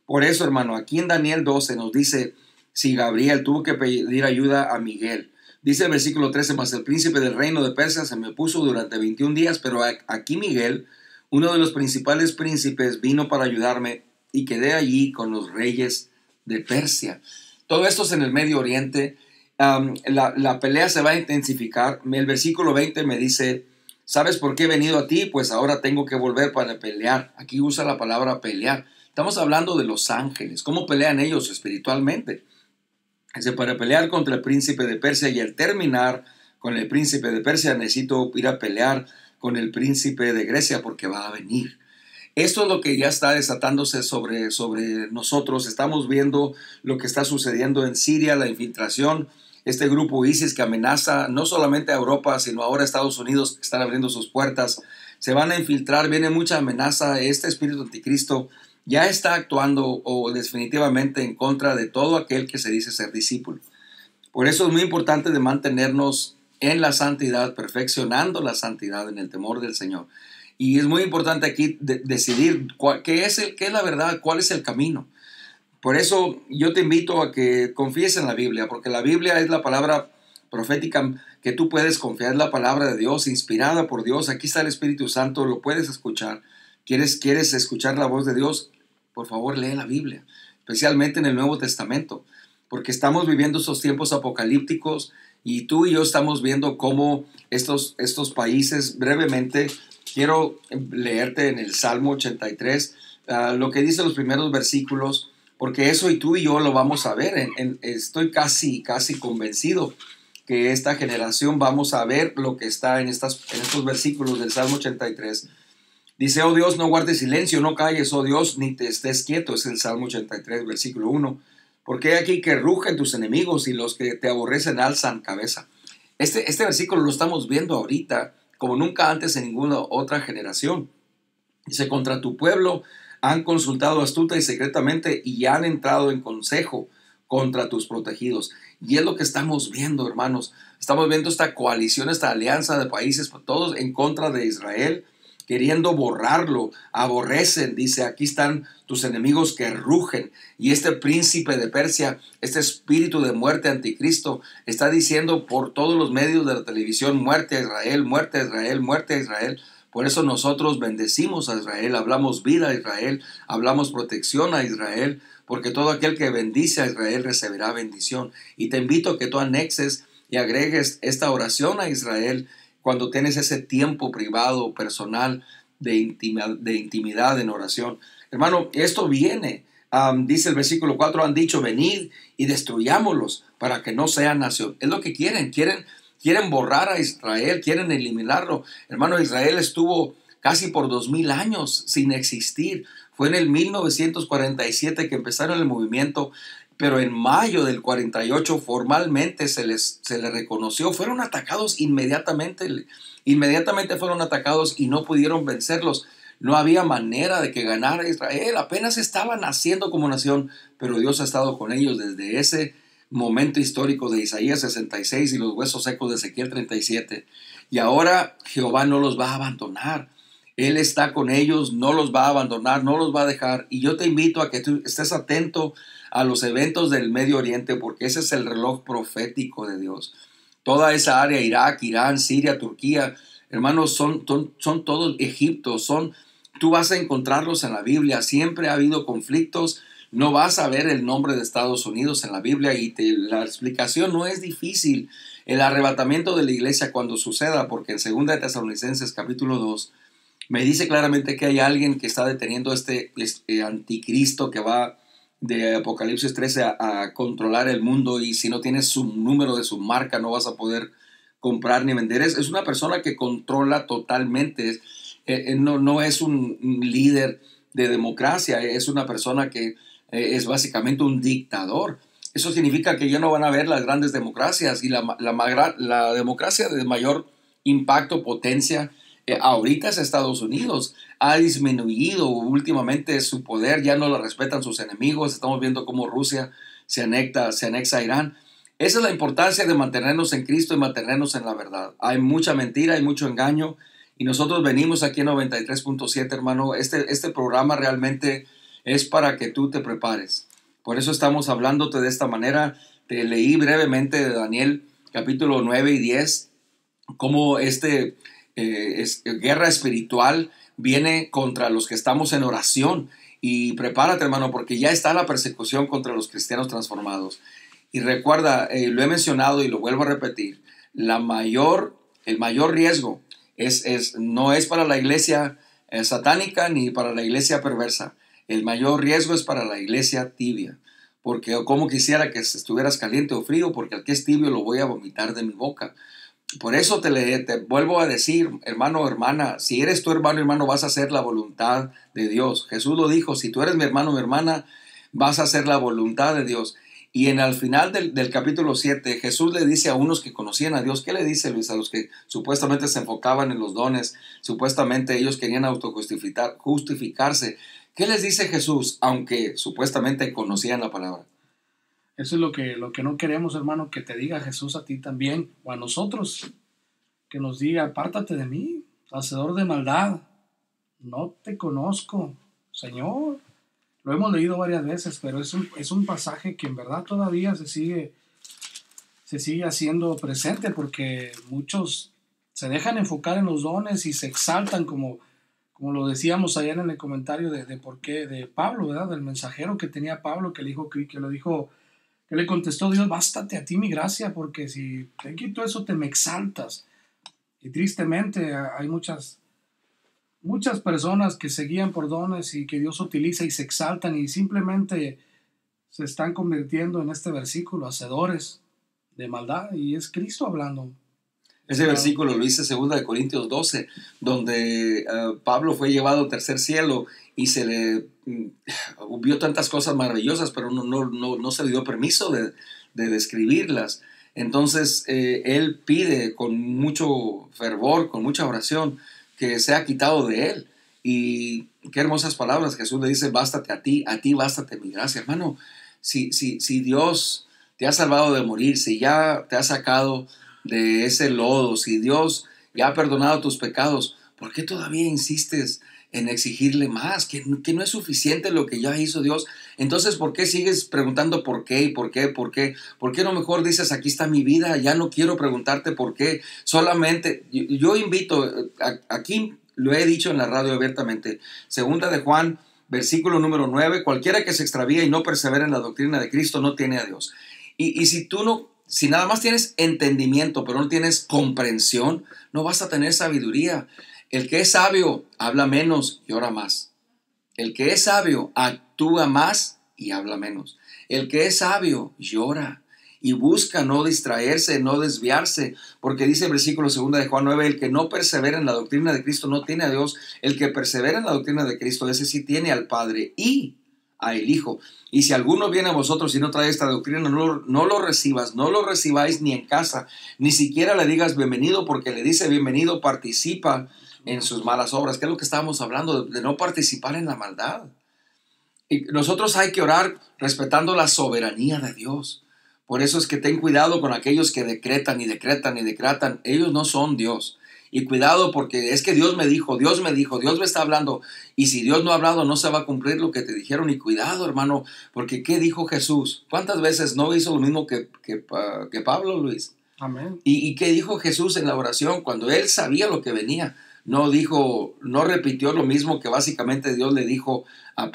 S2: Por eso, hermano, aquí en Daniel 12 nos dice, si Gabriel tuvo que pedir ayuda a Miguel. Dice el versículo 13, mas el príncipe del reino de Persia se me opuso durante 21 días, pero aquí Miguel, uno de los principales príncipes, vino para ayudarme, y quedé allí con los reyes de Persia. Todo esto es en el Medio Oriente. La pelea se va a intensificar. El versículo 20 me dice, ¿sabes por qué he venido a ti? Pues ahora tengo que volver para pelear. Aquí usa la palabra pelear. Estamos hablando de los ángeles. ¿Cómo pelean ellos espiritualmente? Para pelear contra el príncipe de Persia, y al terminar con el príncipe de Persia necesito ir a pelear con el príncipe de Grecia, porque va a venir. Esto es lo que ya está desatándose sobre nosotros. Estamos viendo lo que está sucediendo en Siria, la infiltración este grupo ISIS que amenaza no solamente a Europa, sino ahora a Estados Unidos, que están abriendo sus puertas. Se van a infiltrar, viene mucha amenaza. Este espíritu anticristo ya está actuando o definitivamente en contra de todo aquel que se dice ser discípulo. Por eso es muy importante de mantenernos en la santidad, perfeccionando la santidad en el temor del Señor. Y es muy importante aquí decidir qué es la verdad, cuál es el camino. Por eso yo te invito a que confíes en la Biblia, porque la Biblia es la palabra profética que tú puedes confiar, es la palabra de Dios, inspirada por Dios. Aquí está el Espíritu Santo, lo puedes escuchar. ¿Quieres escuchar la voz de Dios? Por favor, lee la Biblia, especialmente en el Nuevo Testamento, porque estamos viviendo esos tiempos apocalípticos y tú y yo estamos viendo cómo estos países, brevemente, quiero leerte en el Salmo 83, lo que dice los primeros versículos, porque eso y tú y yo lo vamos a ver. Estoy casi convencido que esta generación vamos a ver lo que está en estos versículos del Salmo 83. Dice: oh Dios, no guardes silencio, no calles, oh Dios, ni te estés quieto. Es el Salmo 83, versículo 1. Porque hay aquí que rugen tus enemigos y los que te aborrecen alzan cabeza. Este versículo lo estamos viendo ahorita como nunca antes en ninguna otra generación. Dice: contra tu pueblo han consultado astuta y secretamente y han entrado en consejo contra tus protegidos. Y es lo que estamos viendo, hermanos. Estamos viendo esta coalición, esta alianza de países, todos en contra de Israel, queriendo borrarlo. Aborrecen, dice: aquí están tus enemigos que rugen. Y este príncipe de Persia, este espíritu de muerte anticristo, está diciendo por todos los medios de la televisión: muerte a Israel, muerte a Israel, muerte a Israel. Por eso nosotros bendecimos a Israel, hablamos vida a Israel, hablamos protección a Israel, porque todo aquel que bendice a Israel recibirá bendición. Y te invito a que tú anexes y agregues esta oración a Israel cuando tienes ese tiempo privado, personal, de intimidad en oración. Hermano, esto viene. Dice el versículo 4, han dicho: venid y destruyámoslos para que no sean nación. Es lo que quieren borrar a Israel, quieren eliminarlo. Hermano, Israel estuvo casi por 2000 años sin existir. Fue en el 1947 que empezaron el movimiento, pero en mayo del 48 formalmente se les reconoció. Fueron atacados inmediatamente fueron atacados y no pudieron vencerlos. No había manera de que ganara Israel. Apenas estaban naciendo como nación, pero Dios ha estado con ellos desde ese momento histórico de Isaías 66 y los huesos secos de Ezequiel 37. Y ahora Jehová no los va a abandonar. Él está con ellos, no los va a abandonar, no los va a dejar. Y yo te invito a que tú estés atento a los eventos del Medio Oriente, porque ese es el reloj profético de Dios. Toda esa área, Irak, Irán, Siria, Turquía, hermanos, son todos Egipto, tú vas a encontrarlos en la Biblia. Siempre ha habido conflictos. No vas a ver el nombre de Estados Unidos en la Biblia y la explicación no es difícil. El arrebatamiento de la iglesia cuando suceda, porque en 2 de Tesalonicenses capítulo 2 me dice claramente que hay alguien que está deteniendo este anticristo que va de Apocalipsis 13 a controlar el mundo, y si no tienes su número de su marca no vas a poder comprar ni vender. Es una persona que controla totalmente. No es un líder de democracia, es una persona que es básicamente un dictador. Eso significa que ya no van a haber las grandes democracias, y la democracia de mayor impacto, potencia, ahorita es Estados Unidos. Ha disminuido últimamente su poder, ya no lo respetan sus enemigos. Estamos viendo cómo Rusia se anexa a Irán. Esa es la importancia de mantenernos en Cristo y mantenernos en la verdad. Hay mucha mentira, hay mucho engaño, y nosotros venimos aquí en 93.7, hermano. Este programa realmente es para que tú te prepares. Por eso estamos hablándote de esta manera. Te leí brevemente de Daniel capítulo 9 y 10, cómo guerra espiritual viene contra los que estamos en oración. Y prepárate, hermano, porque ya está la persecución contra los cristianos transformados. Y recuerda, lo he mencionado y lo vuelvo a repetir, el mayor riesgo no es para la iglesia satánica ni para la iglesia perversa. El mayor riesgo es para la iglesia tibia, porque como quisiera que estuvieras caliente o frío, porque al que es tibio lo voy a vomitar de mi boca. Por eso te vuelvo a decir, hermano o hermana, si eres tu hermano, vas a hacer la voluntad de Dios. Jesús lo dijo: si tú eres mi hermano o mi hermana, vas a hacer la voluntad de Dios. Y al final del capítulo 7, Jesús le dice a unos que conocían a Dios, ¿qué le dice, Luis? A los que supuestamente se enfocaban en los dones, supuestamente ellos querían justificarse. ¿Qué les dice Jesús, aunque supuestamente conocían la palabra?
S1: Eso es lo que no queremos, hermano, que te diga Jesús a ti también, o a nosotros, que nos diga, apártate de mí, hacedor de maldad, no te conozco, Señor. Lo hemos leído varias veces, pero es un pasaje que en verdad todavía se sigue haciendo presente, porque muchos se dejan enfocar en los dones y se exaltan, como lo decíamos ayer en el comentario de por qué, de Pablo, ¿verdad? Del mensajero que tenía Pablo, que le contestó Dios, bástate a ti mi gracia, porque si te quito eso te me exaltas. Y tristemente hay muchas personas que se guían por dones y que Dios utiliza y se exaltan y simplemente se están convirtiendo en este versículo, hacedores de maldad, y es Cristo hablando.
S2: Ese versículo lo dice 2 Corintios 12, donde Pablo fue llevado al tercer cielo y se le vio tantas cosas maravillosas, pero no se le dio permiso de describirlas. Entonces él pide con mucho fervor, con mucha oración, que sea quitado de él. Y qué hermosas palabras. Jesús le dice, bástate a ti bástate mi gracia. Hermano, si Dios te ha salvado de morir, si ya te ha sacado de ese lodo, si Dios ya ha perdonado tus pecados, ¿por qué todavía insistes en exigirle más? Que no es suficiente lo que ya hizo Dios. Entonces, ¿por qué sigues preguntando por qué y por qué? ¿Por qué no mejor dices, aquí está mi vida, ya no quiero preguntarte por qué? Solamente, yo invito, aquí lo he dicho en la radio abiertamente, 2 de Juan, versículo número 9, cualquiera que se extravía y no persevera en la doctrina de Cristo no tiene a Dios. Y si nada más tienes entendimiento, pero no tienes comprensión, no vas a tener sabiduría. El que es sabio habla menos y ora más. El que es sabio actúa más y habla menos. El que es sabio llora y busca no distraerse, no desviarse, porque dice el versículo 2 de Juan 9, el que no persevera en la doctrina de Cristo no tiene a Dios. El que persevera en la doctrina de Cristo, ese sí tiene al Padre y al Hijo. Y si alguno viene a vosotros y no trae esta doctrina, no lo recibáis ni en casa, ni siquiera le digas bienvenido, porque le dice bienvenido participa en sus malas obras. ¿Qué es lo que estábamos hablando? De no participar en la maldad. Y nosotros hay que orar respetando la soberanía de Dios. Por eso es que ten cuidado con aquellos que decretan y decretan y decretan. Ellos no son Dios. Y cuidado, porque es que Dios me dijo, Dios me está hablando. Y si Dios no ha hablado, no se va a cumplir lo que te dijeron. Y cuidado, hermano, porque ¿qué dijo Jesús? ¿Cuántas veces no hizo lo mismo que Pablo, Luis?
S1: Amén.
S2: ¿Y qué dijo Jesús en la oración cuando él sabía lo que venía? No repitió lo mismo que básicamente Dios le dijo a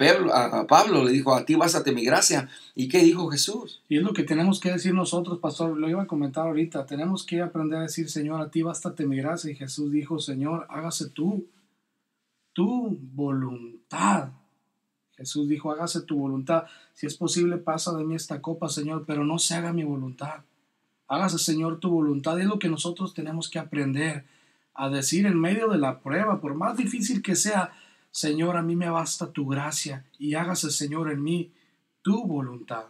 S2: Pablo, le dijo, a ti bástate mi gracia. ¿Y qué dijo Jesús?
S1: Y es lo que tenemos que decir nosotros, pastor, lo iba a comentar ahorita, tenemos que aprender a decir, Señor, a ti bástate mi gracia. Y Jesús dijo, Señor, hágase tu voluntad. Jesús dijo, hágase tu voluntad. Si es posible, pasa de mí esta copa, Señor, pero no se haga mi voluntad. Hágase, Señor, tu voluntad. Y es lo que nosotros tenemos que aprender a decir en medio de la prueba, por más difícil que sea, Señor, a mí me basta tu gracia y hágase, Señor, en mí tu voluntad.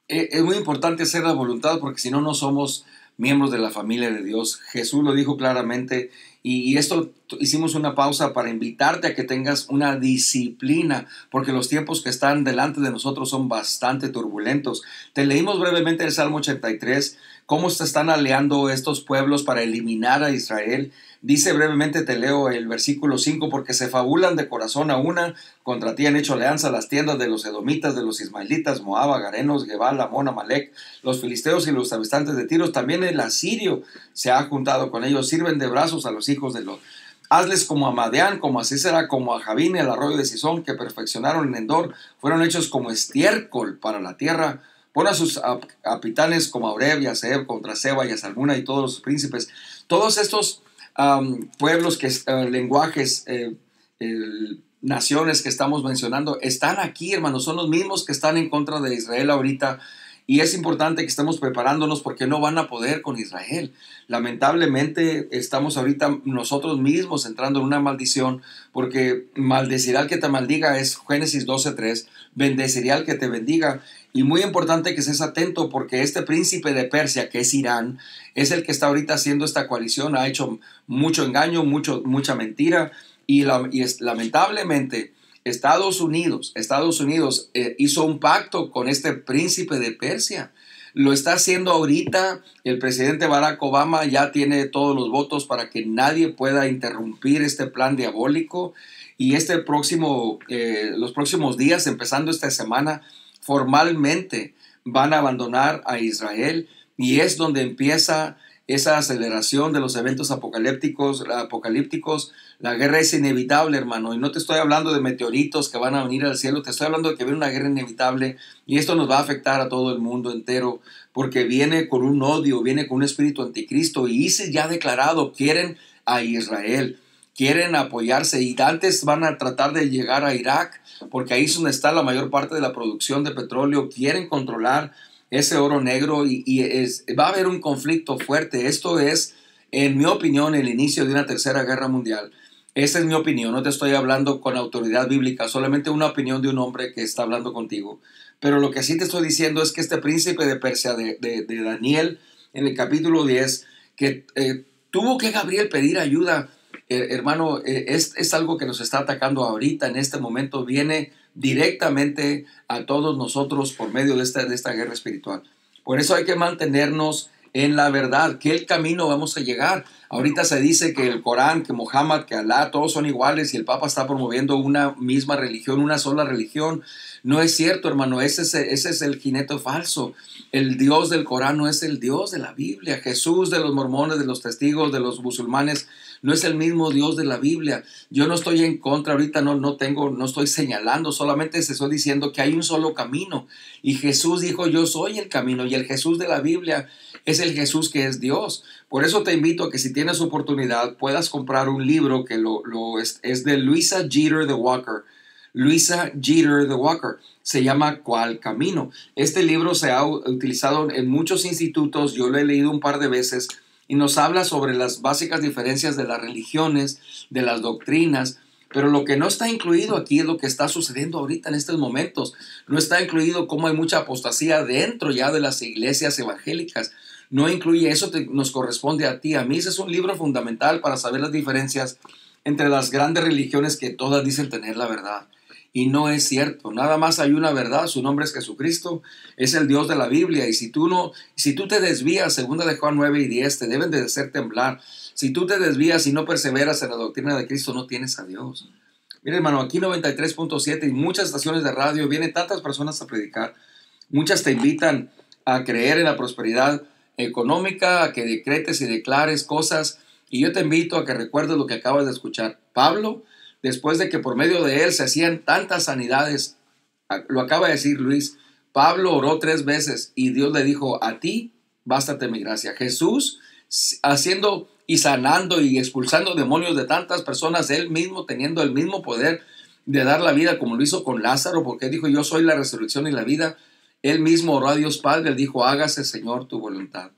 S2: Es muy importante hacer la voluntad, porque si no, no somos miembros de la familia de Dios. Jesús lo dijo claramente, y esto hicimos una pausa para invitarte a que tengas una disciplina, porque los tiempos que están delante de nosotros son bastante turbulentos. Te leímos brevemente el Salmo 83, cómo se están aliando estos pueblos para eliminar a Israel. Dice brevemente, te leo el versículo 5, porque se fabulan de corazón a una, contra ti han hecho alianza las tiendas de los edomitas, de los ismaelitas, Moab, agarenos, Gebal, Amón, Amalek, los filisteos y los habitantes de Tiro. También el asirio se ha juntado con ellos, sirven de brazos a los hijos de Lot. Hazles como a Madián, como a Císera, como a Javín, el arroyo de Sison, que perfeccionaron en Endor, fueron hechos como estiércol para la tierra. Pon a sus capitanes como a Oreb y a Seb, contra Seba y a Salmuna y todos los príncipes. Todos estos pueblos, lenguajes, naciones que estamos mencionando, están aquí, hermanos, son los mismos que están en contra de Israel ahorita. Y es importante que estemos preparándonos porque no van a poder con Israel. Lamentablemente estamos ahorita nosotros mismos entrando en una maldición, porque maldecirá al que te maldiga, es Génesis 12:3, bendecirá al que te bendiga. Y muy importante que estés atento, porque este príncipe de Persia, que es Irán, es el que está ahorita haciendo esta coalición, ha hecho mucho engaño, mucha mentira, y lamentablemente Estados Unidos hizo un pacto con este príncipe de Persia. Lo está haciendo ahorita. El presidente Barack Obama ya tiene todos los votos para que nadie pueda interrumpir este plan diabólico. Y los próximos días, empezando esta semana, formalmente van a abandonar a Israel. Y es donde empieza esa aceleración de los eventos apocalípticos. La guerra es inevitable, hermano, y no te estoy hablando de meteoritos que van a venir al cielo, te estoy hablando de que viene una guerra inevitable, y esto nos va a afectar a todo el mundo entero, porque viene con un odio, viene con un espíritu anticristo, y ISIS ya ha declarado, quieren a Israel, quieren apoyarse, y antes van a tratar de llegar a Irak, porque ahí es donde está la mayor parte de la producción de petróleo, quieren controlar ese oro negro, va a haber un conflicto fuerte. Esto es, en mi opinión, el inicio de una tercera guerra mundial. Esa es mi opinión, no te estoy hablando con autoridad bíblica, solamente una opinión de un hombre que está hablando contigo. Pero lo que sí te estoy diciendo es que este príncipe de Persia, de Daniel, en el capítulo 10, que tuvo que Gabriel pedir ayuda, hermano, es algo que nos está atacando ahorita, en este momento, viene directamente a todos nosotros por medio de esta guerra espiritual. Por eso hay que mantenernos en la verdad, que el camino vamos a llegar. Ahorita se dice que el Corán, que Mohammed, que Alá, todos son iguales, y el Papa está promoviendo una misma religión, una sola religión. No es cierto, hermano, ese es el jinete falso. El Dios del Corán no es el Dios de la Biblia. Jesús de los mormones, de los testigos, de los musulmanes, no es el mismo Dios de la Biblia. Yo no estoy en contra, ahorita no estoy señalando, solamente se estoy diciendo que hay un solo camino. Y Jesús dijo, yo soy el camino, y el Jesús de la Biblia es el Jesús que es Dios. Por eso te invito a que si tienes oportunidad puedas comprar un libro que es de Louisa Jeter de Walker. Louisa Jeter de Walker. Se llama ¿Cuál camino? Este libro se ha utilizado en muchos institutos, yo lo he leído un par de veces, y nos habla sobre las básicas diferencias de las religiones, de las doctrinas, pero lo que no está incluido aquí es lo que está sucediendo ahorita en estos momentos. No está incluido cómo hay mucha apostasía dentro ya de las iglesias evangélicas. No incluye eso, nos corresponde a ti, a mí. Ese es un libro fundamental para saber las diferencias entre las grandes religiones que todas dicen tener la verdad. Y no es cierto, nada más hay una verdad, su nombre es Jesucristo, es el Dios de la Biblia. Y si tú te desvías, 2 de Juan 9:10, te deben de hacer temblar. Si tú te desvías y no perseveras en la doctrina de Cristo, no tienes a Dios. Mira, hermano, aquí 93.7 y muchas estaciones de radio, vienen tantas personas a predicar. Muchas te invitan a creer en la prosperidad económica, a que decretes y declares cosas. Y yo te invito a que recuerdes lo que acabas de escuchar. Pablo, después de que por medio de él se hacían tantas sanidades, lo acaba de decir Luis, Pablo oró 3 veces y Dios le dijo, a ti bástate mi gracia. Jesús haciendo y sanando y expulsando demonios de tantas personas, él mismo teniendo el mismo poder de dar la vida como lo hizo con Lázaro, porque él dijo, yo soy la resurrección y la vida. Él mismo oró a Dios Padre, él dijo, hágase Señor tu voluntad.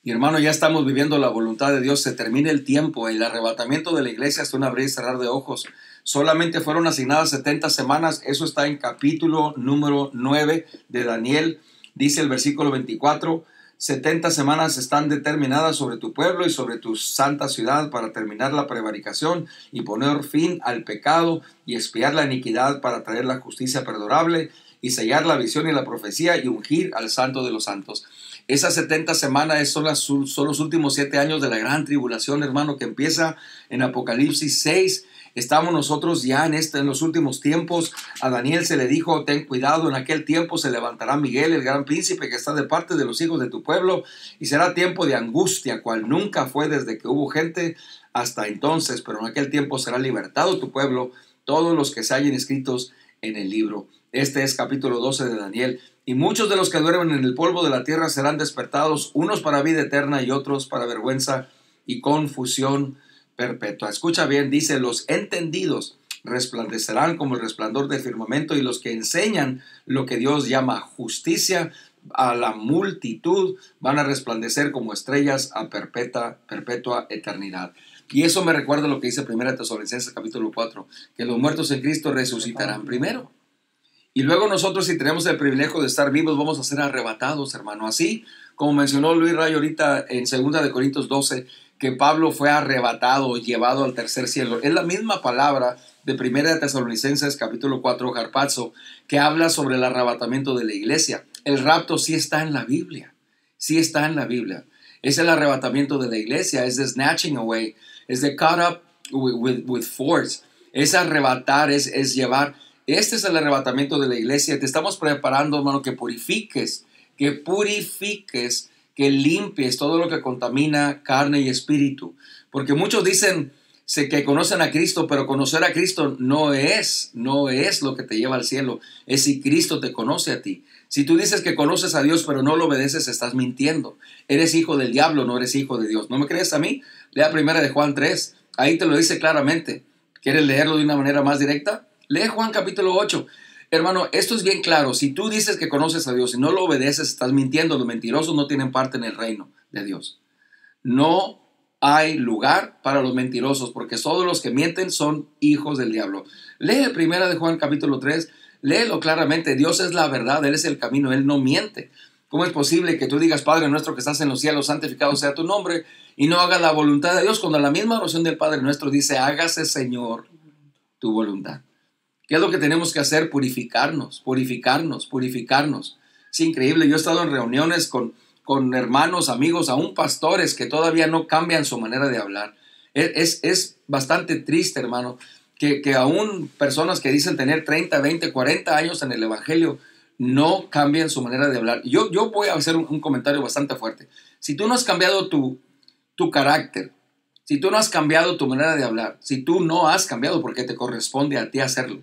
S2: Y hermano, ya estamos viviendo la voluntad de Dios, se termina el tiempo, el arrebatamiento de la iglesia es un abrir y cerrar de ojos. Solamente fueron asignadas 70 semanas, eso está en capítulo número 9 de Daniel, dice el versículo 24, 70 semanas están determinadas sobre tu pueblo y sobre tu santa ciudad para terminar la prevaricación y poner fin al pecado y expiar la iniquidad para traer la justicia perdurable y sellar la visión y la profecía y ungir al santo de los santos. Esas 70 semanas son los últimos 7 años de la gran tribulación, hermano, que empieza en Apocalipsis 6. Estamos nosotros ya en los últimos tiempos. A Daniel se le dijo, ten cuidado, en aquel tiempo se levantará Miguel, el gran príncipe que está de parte de los hijos de tu pueblo, y será tiempo de angustia, cual nunca fue desde que hubo gente hasta entonces, pero en aquel tiempo será libertado tu pueblo, todos los que se hallen escritos en el libro. Este es capítulo 12 de Daniel. Y muchos de los que duermen en el polvo de la tierra serán despertados, unos para vida eterna y otros para vergüenza y confusión perpetua. Escucha bien, dice, los entendidos resplandecerán como el resplandor del firmamento, y los que enseñan lo que Dios llama justicia a la multitud van a resplandecer como estrellas a perpetua eternidad. Y eso me recuerda lo que dice 1 Tesalonicenses capítulo 4, que los muertos en Cristo resucitarán primero. Y luego nosotros, si tenemos el privilegio de estar vivos, vamos a ser arrebatados, hermano. Así como mencionó Luis Rayo ahorita en 2 de Corintios 12, que Pablo fue arrebatado, llevado al tercer cielo. Es la misma palabra de 1 de Tesalonicenses capítulo 4, harpazo, que habla sobre el arrebatamiento de la iglesia. El rapto sí está en la Biblia. Sí está en la Biblia. Es el arrebatamiento de la iglesia. Es the snatching away. Es the caught up with force. Es arrebatar, es llevar. Este es el arrebatamiento de la iglesia. Te estamos preparando, hermano, que purifiques, que limpies todo lo que contamina carne y espíritu. Porque muchos dicen que conocen a Cristo, pero conocer a Cristo no es lo que te lleva al cielo. Es si Cristo te conoce a ti. Si tú dices que conoces a Dios, pero no lo obedeces, estás mintiendo. Eres hijo del diablo, no eres hijo de Dios. ¿No me crees a mí? Lea 1 de Juan 3. Ahí te lo dice claramente. ¿Quieres leerlo de una manera más directa? Lee Juan capítulo 8. Hermano, esto es bien claro. Si tú dices que conoces a Dios y no lo obedeces, estás mintiendo. Los mentirosos no tienen parte en el reino de Dios. No hay lugar para los mentirosos, porque todos los que mienten son hijos del diablo. Lee 1 de Juan capítulo 3. Léelo claramente. Dios es la verdad. Él es el camino. Él no miente. ¿Cómo es posible que tú digas, Padre nuestro que estás en los cielos, santificado sea tu nombre, y no hagas la voluntad de Dios, cuando la misma oración del Padre nuestro dice, hágase, Señor, tu voluntad? ¿Qué es lo que tenemos que hacer? Purificarnos. Es increíble. Yo he estado en reuniones con hermanos, amigos, aún pastores que todavía no cambian su manera de hablar. Es bastante triste, hermano, que aún personas que dicen tener 30, 20, 40 años en el Evangelio no cambian su manera de hablar. Yo voy a hacer un comentario bastante fuerte. Si tú no has cambiado tu carácter, si tú no has cambiado tu manera de hablar, si tú no has cambiado, porque te corresponde a ti hacerlo.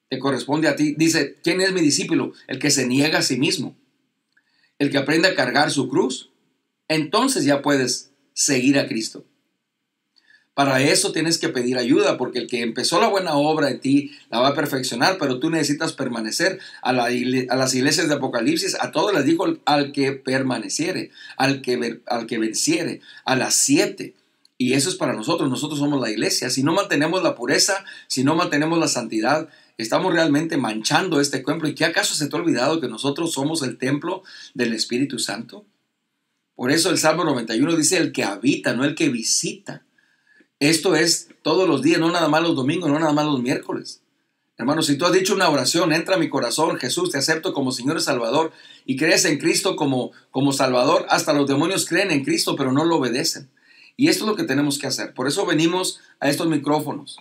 S2: Te corresponde a ti. Dice, ¿quién es mi discípulo? El que se niega a sí mismo, el que aprende a cargar su cruz. Entonces ya puedes seguir a Cristo. Para eso tienes que pedir ayuda, porque el que empezó la buena obra en ti la va a perfeccionar, pero tú necesitas permanecer. A las iglesias de Apocalipsis, a todos les dijo al que permaneciere, al que venciere, a las 7. Y eso es para nosotros. Nosotros somos la iglesia. Si no mantenemos la pureza, si no mantenemos la santidad, estamos realmente manchando este templo. ¿Y qué acaso se te ha olvidado que nosotros somos el templo del Espíritu Santo? Por eso el Salmo 91 dice el que habita, no el que visita. Esto es todos los días, no nada más los domingos, no nada más los miércoles. Hermano, si tú has dicho una oración, entra a mi corazón, Jesús, te acepto como Señor y Salvador, y crees en Cristo como Salvador, hasta los demonios creen en Cristo, pero no lo obedecen. Y esto es lo que tenemos que hacer. Por eso venimos a estos micrófonos.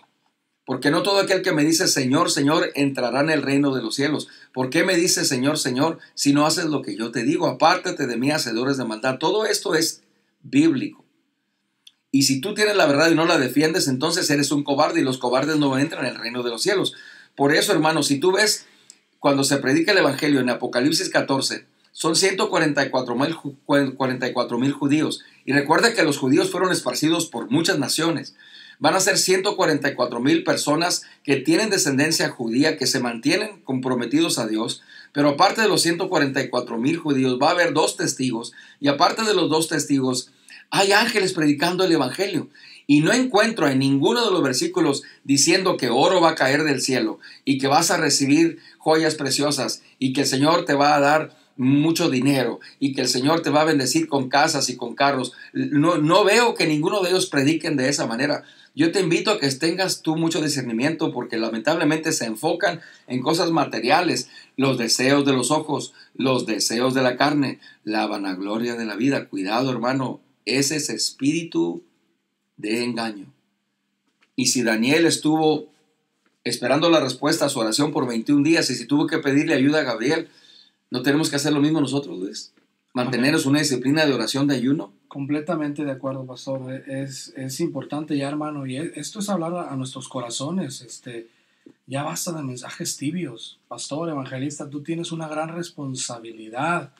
S2: Porque no todo aquel que me dice Señor, Señor, entrará en el reino de los cielos. ¿Por qué me dices Señor, Señor, si no haces lo que yo te digo? Apártate de mí, hacedores de maldad. Todo esto es bíblico. Y si tú tienes la verdad y no la defiendes, entonces eres un cobarde, y los cobardes no entran en el reino de los cielos. Por eso, hermano, si tú ves cuando se predica el evangelio en Apocalipsis 14, son 144,000 judíos. Y recuerda que los judíos fueron esparcidos por muchas naciones. Van a ser 144,000 personas que tienen descendencia judía, que se mantienen comprometidos a Dios. Pero aparte de los 144,000 judíos, va a haber 2 testigos. Y aparte de los 2 testigos, hay ángeles predicando el evangelio. Y no encuentro en ninguno de los versículos diciendo que oro va a caer del cielo y que vas a recibir joyas preciosas y que el Señor te va a dar mucho dinero y que el Señor te va a bendecir con casas y con carros. No veo que ninguno de ellos prediquen de esa manera. Yo te invito a que tengas tú mucho discernimiento, porque lamentablemente se enfocan en cosas materiales, los deseos de los ojos, los deseos de la carne, la vanagloria de la vida. Cuidado, hermano, ese es espíritu de engaño. Y si Daniel estuvo esperando la respuesta a su oración por 21 días y si tuvo que pedirle ayuda a Gabriel, ¿no tenemos que hacer lo mismo nosotros, Luis? Mantenernos una disciplina de oración, de ayuno.
S1: Completamente de acuerdo, pastor. Es importante ya, hermano, y esto es hablar a nuestros corazones. Ya basta de mensajes tibios. Pastor, evangelista, tú tienes una gran responsabilidad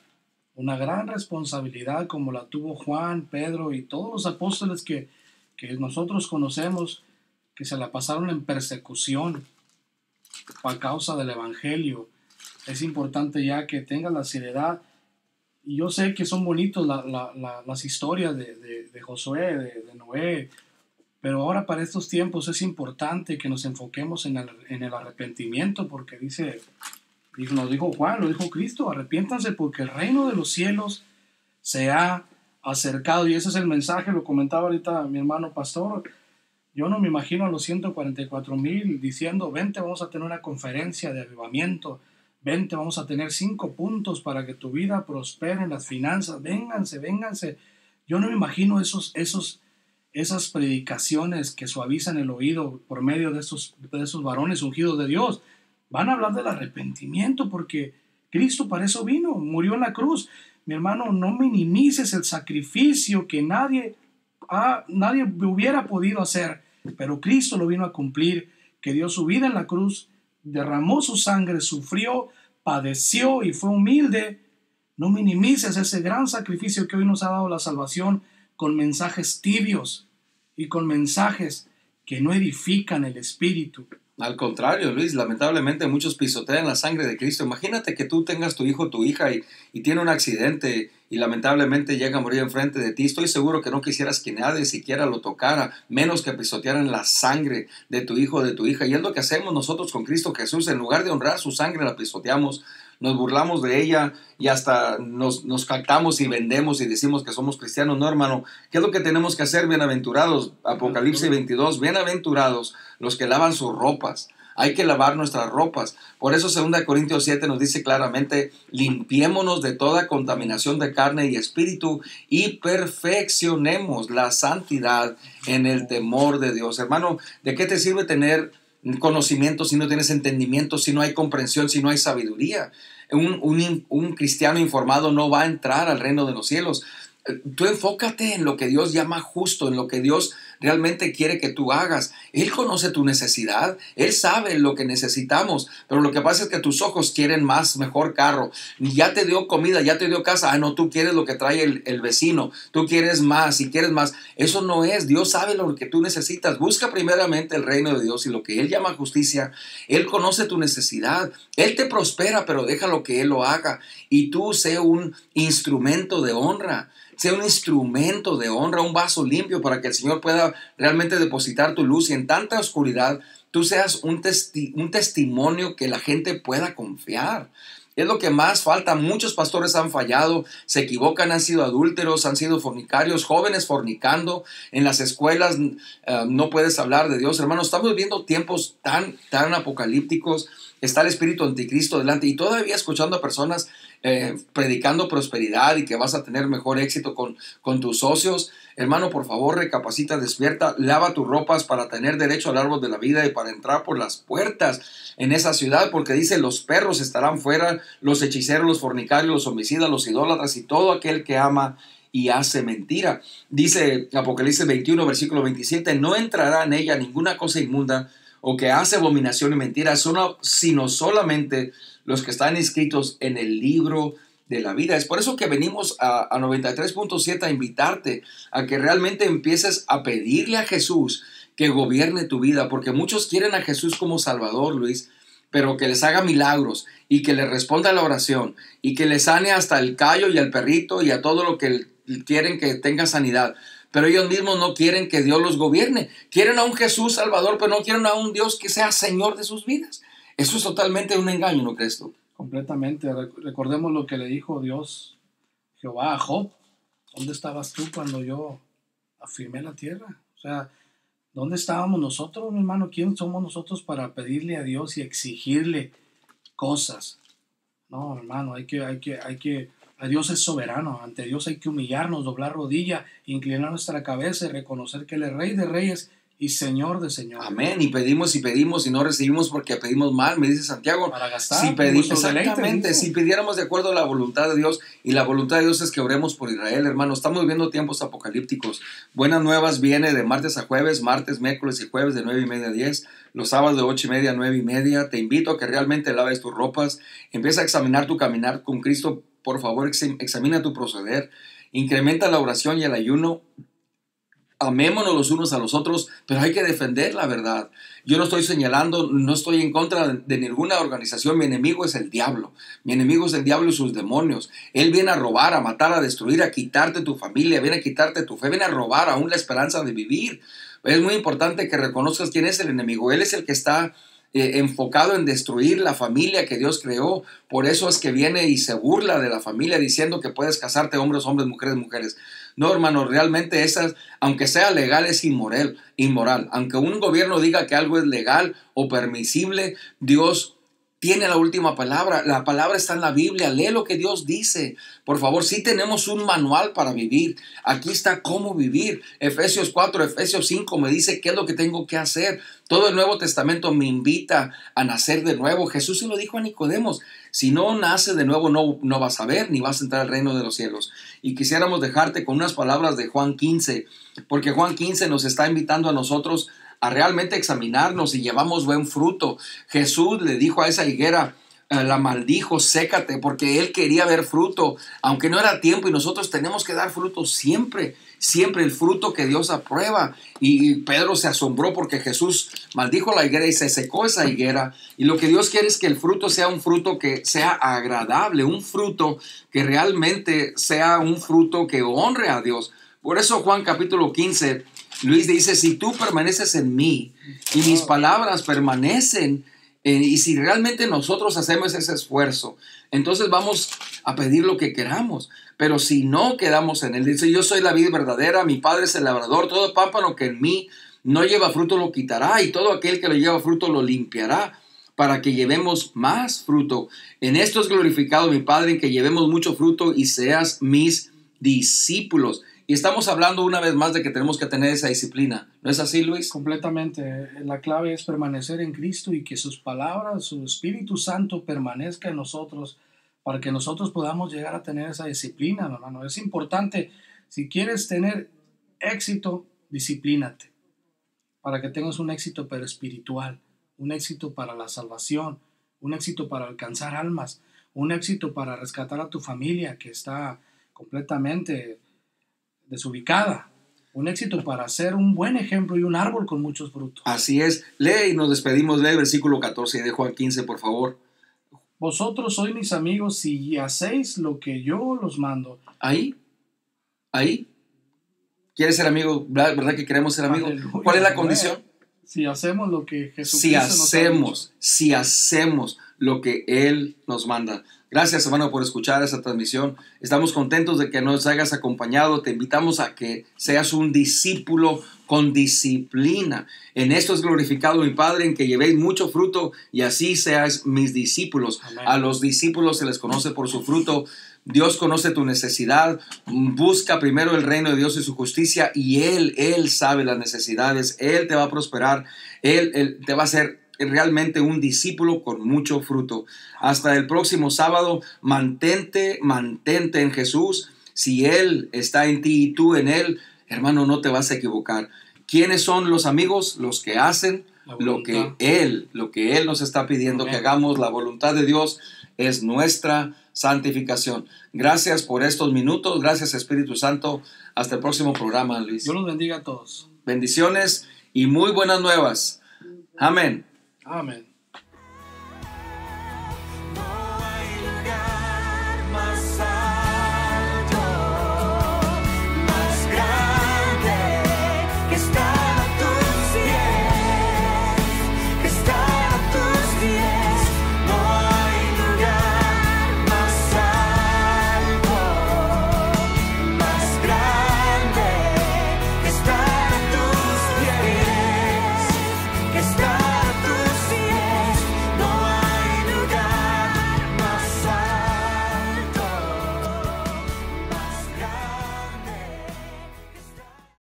S1: como la tuvo Juan, Pedro y todos los apóstoles que nosotros conocemos. que se la pasaron en persecución a causa del Evangelio. Es importante ya que tengas la seriedad. Y yo sé que son bonitos las historias de Josué, de Noé, pero ahora para estos tiempos es importante que nos enfoquemos en el arrepentimiento, porque nos dijo Juan, lo dijo Cristo: arrepiéntanse porque el reino de los cielos se ha acercado. Y ese es el mensaje, lo comentaba ahorita mi hermano pastor. Yo no me imagino a los 144,000 diciendo: vente, vamos a tener una conferencia de avivamiento, vente, vamos a tener 5 puntos para que tu vida prospere en las finanzas, vénganse, vénganse. Yo no me imagino esas predicaciones que suavizan el oído por medio de esos varones ungidos de Dios. Van a hablar del arrepentimiento, porque Cristo para eso vino, murió en la cruz. Mi hermano, no minimices el sacrificio que nadie hubiera podido hacer, pero Cristo lo vino a cumplir, que dio su vida en la cruz, derramó su sangre, sufrió, padeció y fue humilde. No minimices ese gran sacrificio que hoy nos ha dado la salvación con mensajes tibios y con mensajes que no edifican el espíritu.
S2: Al contrario, Luis, lamentablemente muchos pisotean la sangre de Cristo. Imagínate que tú tengas tu hijo o tu hija y tiene un accidente y lamentablemente llega a morir enfrente de ti. Estoy seguro que no quisieras que nadie siquiera lo tocara, menos que pisotearan la sangre de tu hijo o de tu hija. Y es lo que hacemos nosotros con Cristo Jesús. En lugar de honrar su sangre, la pisoteamos, nos burlamos de ella y hasta nos jactamos y vendemos y decimos que somos cristianos. No, hermano, ¿qué es lo que tenemos que hacer? Bienaventurados, Apocalipsis 22, bienaventurados los que lavan sus ropas. Hay que lavar nuestras ropas. Por eso 2 Corintios 7 nos dice claramente: limpiémonos de toda contaminación de carne y espíritu y perfeccionemos la santidad en el temor de Dios. Hermano, ¿de qué te sirve tener conocimiento si no tienes entendimiento, si no hay comprensión, si no hay sabiduría? Un cristiano informado no va a entrar al reino de los cielos. Tú enfócate en lo que Dios llama justo, en lo que Dios realmente quiere que tú hagas. Él conoce tu necesidad, Él sabe lo que necesitamos, pero lo que pasa es que tus ojos quieren más, mejor carro. Ya te dio comida, ya te dio casa. No, tú quieres lo que trae el vecino, tú quieres más y quieres más. Eso no es. Dios sabe lo que tú necesitas. Busca primeramente el reino de Dios y lo que Él llama justicia. Él conoce tu necesidad, Él te prospera, pero déjalo que Él lo haga y tú sé un instrumento de honra. Sea un instrumento de honra, un vaso limpio para que el Señor pueda realmente depositar tu luz y en tanta oscuridad tú seas un testimonio que la gente pueda confiar. Es lo que más falta. Muchos pastores han fallado, se equivocan, han sido adúlteros, han sido fornicarios, jóvenes fornicando. En las escuelas no puedes hablar de Dios. Hermanos, estamos viviendo tiempos tan apocalípticos. Está el espíritu anticristo delante y todavía escuchando a personas predicando prosperidad y que vas a tener mejor éxito con tus socios. Hermano, por favor, recapacita, despierta, lava tus ropas para tener derecho al árbol de la vida y para entrar por las puertas en esa ciudad, porque dice: los perros estarán fuera, los hechiceros, los fornicarios, los homicidas, los idólatras y todo aquel que ama y hace mentira. Dice Apocalipsis 21, versículo 27, no entrará en ella ninguna cosa inmunda o que hace abominación y mentira, sino solamente los que están inscritos en el libro de la vida. Es por eso que venimos a 93.7 a invitarte a que realmente empieces a pedirle a Jesús que gobierne tu vida, porque muchos quieren a Jesús como Salvador, Luis, pero que les haga milagros y que les responda a la oración y que les sane hasta el callo y al perrito y a todo lo que quieren que tenga sanidad. Pero ellos mismos no quieren que Dios los gobierne. Quieren a un Jesús Salvador, pero no quieren a un Dios que sea Señor de sus vidas. Eso es totalmente un engaño, ¿no crees tú?
S1: Completamente. Recordemos lo que le dijo Dios, Jehová, a Job. ¿Dónde estabas tú cuando yo afirmé la tierra? O sea, ¿dónde estábamos nosotros, mi hermano? ¿Quién somos nosotros para pedirle a Dios y exigirle cosas? No, hermano, a Dios es soberano. Ante Dios hay que humillarnos, doblar rodilla, inclinar nuestra cabeza y reconocer que Él es Rey de Reyes y Señor de señores.
S2: Amén. Y pedimos y no recibimos porque pedimos mal, me dice Santiago.
S1: Para gastar.
S2: Exactamente. Si pidiéramos de acuerdo a la voluntad de Dios, y la voluntad de Dios es que oremos por Israel, hermano. Estamos viviendo tiempos apocalípticos. Buenas Nuevas viene de martes a jueves, martes, miércoles y jueves de 9:30 a 10. Los sábados de 8:30 a 9:30. Te invito a que realmente laves tus ropas. Empieza a examinar tu caminar con Cristo. Por favor, examina tu proceder. Incrementa la oración y el ayuno. amémonos los unos a los otros, pero hay que defender la verdad. Yo no estoy señalando, no estoy en contra de ninguna organización. Mi enemigo es el diablo. Mi enemigo es el diablo y sus demonios. Él viene a robar, a matar, a destruir, a quitarte tu familia, viene a quitarte tu fe, viene a robar aún la esperanza de vivir. Es muy importante que reconozcas quién es el enemigo. Él es el que está enfocado en destruir la familia que Dios creó. Por eso es que viene y se burla de la familia diciendo que puedes casarte hombres, hombres, mujeres, mujeres. No, hermano, realmente esas, aunque sea legal, es inmoral. Aunque un gobierno diga que algo es legal o permisible, Dios tiene la última palabra. La palabra está en la Biblia. Lee lo que Dios dice. Por favor, sí tenemos un manual para vivir. Aquí está cómo vivir. Efesios 4, Efesios 5 me dice qué es lo que tengo que hacer. Todo el Nuevo Testamento me invita a nacer de nuevo. Jesús se lo dijo a Nicodemos. Si no naces de nuevo, no vas a ver ni vas a entrar al reino de los cielos. Y quisiéramos dejarte con unas palabras de Juan 15, porque Juan 15 nos está invitando a nosotros a realmente examinarnos si llevamos buen fruto. Jesús le dijo a esa higuera, la maldijo, sécate, porque él quería ver fruto, aunque no era tiempo, y nosotros tenemos que dar fruto siempre, siempre el fruto que Dios aprueba. Y Pedro se asombró porque Jesús maldijo la higuera y se secó esa higuera. Y lo que Dios quiere es que el fruto sea un fruto que sea agradable, un fruto que realmente sea un fruto que honre a Dios. Por eso Juan capítulo 15, Luis dice, si tú permaneces en mí y mis palabras permanecen, y si realmente nosotros hacemos ese esfuerzo, entonces vamos a pedir lo que queramos. Pero si no quedamos en él, dice, yo soy la vid verdadera, mi Padre es el labrador, todo pámpano que en mí no lleva fruto lo quitará, y todo aquel que le lleva fruto lo limpiará, para que llevemos más fruto. En esto es glorificado mi Padre, en que llevemos mucho fruto y seas mis discípulos. Y estamos hablando una vez más de que tenemos que tener esa disciplina. ¿No es así, Luis?
S1: Completamente. La clave es permanecer en Cristo y que sus palabras, su Espíritu Santo permanezca en nosotros para que nosotros podamos llegar a tener esa disciplina, hermano. Es importante, si quieres tener éxito, disciplínate para que tengas un éxito pero espiritual, un éxito para la salvación, un éxito para alcanzar almas, un éxito para rescatar a tu familia que está completamente desubicada, un éxito para ser un buen ejemplo y un árbol con muchos frutos.
S2: Así es. Lee y nos despedimos. Lee el versículo 14 de Juan 15, por favor.
S1: Vosotros sois mis amigos si hacéis lo que yo los mando.
S2: Ahí. ¿Quieres ser amigo? ¿Verdad que queremos ser amigos?
S1: Aleluya.
S2: ¿Cuál es la condición?
S1: Si hacemos lo que Jesucristo
S2: si hacemos lo que Él nos manda. Gracias, hermano, por escuchar esta transmisión. Estamos contentos de que nos hayas acompañado. Te invitamos a que seas un discípulo con disciplina. En esto es glorificado mi Padre, en que llevéis mucho fruto y así seáis mis discípulos.
S1: Amén.
S2: A los discípulos se les conoce por su fruto. Dios conoce tu necesidad. Busca primero el reino de Dios y su justicia y Él sabe las necesidades. Él te va a prosperar. Él te va a hacer realmente un discípulo con mucho fruto. Hasta el próximo sábado, mantente en Jesús. Si Él está en ti y tú en Él, hermano, no te vas a equivocar. ¿Quiénes son los amigos? Los que hacen lo que Él nos está pidiendo. Amén. Que hagamos. La voluntad de Dios es nuestra santificación. Gracias por estos minutos. Gracias, Espíritu Santo. Hasta el próximo programa, Luis.
S1: Dios los bendiga a todos.
S2: Bendiciones y muy buenas nuevas. Amén.
S1: Amén.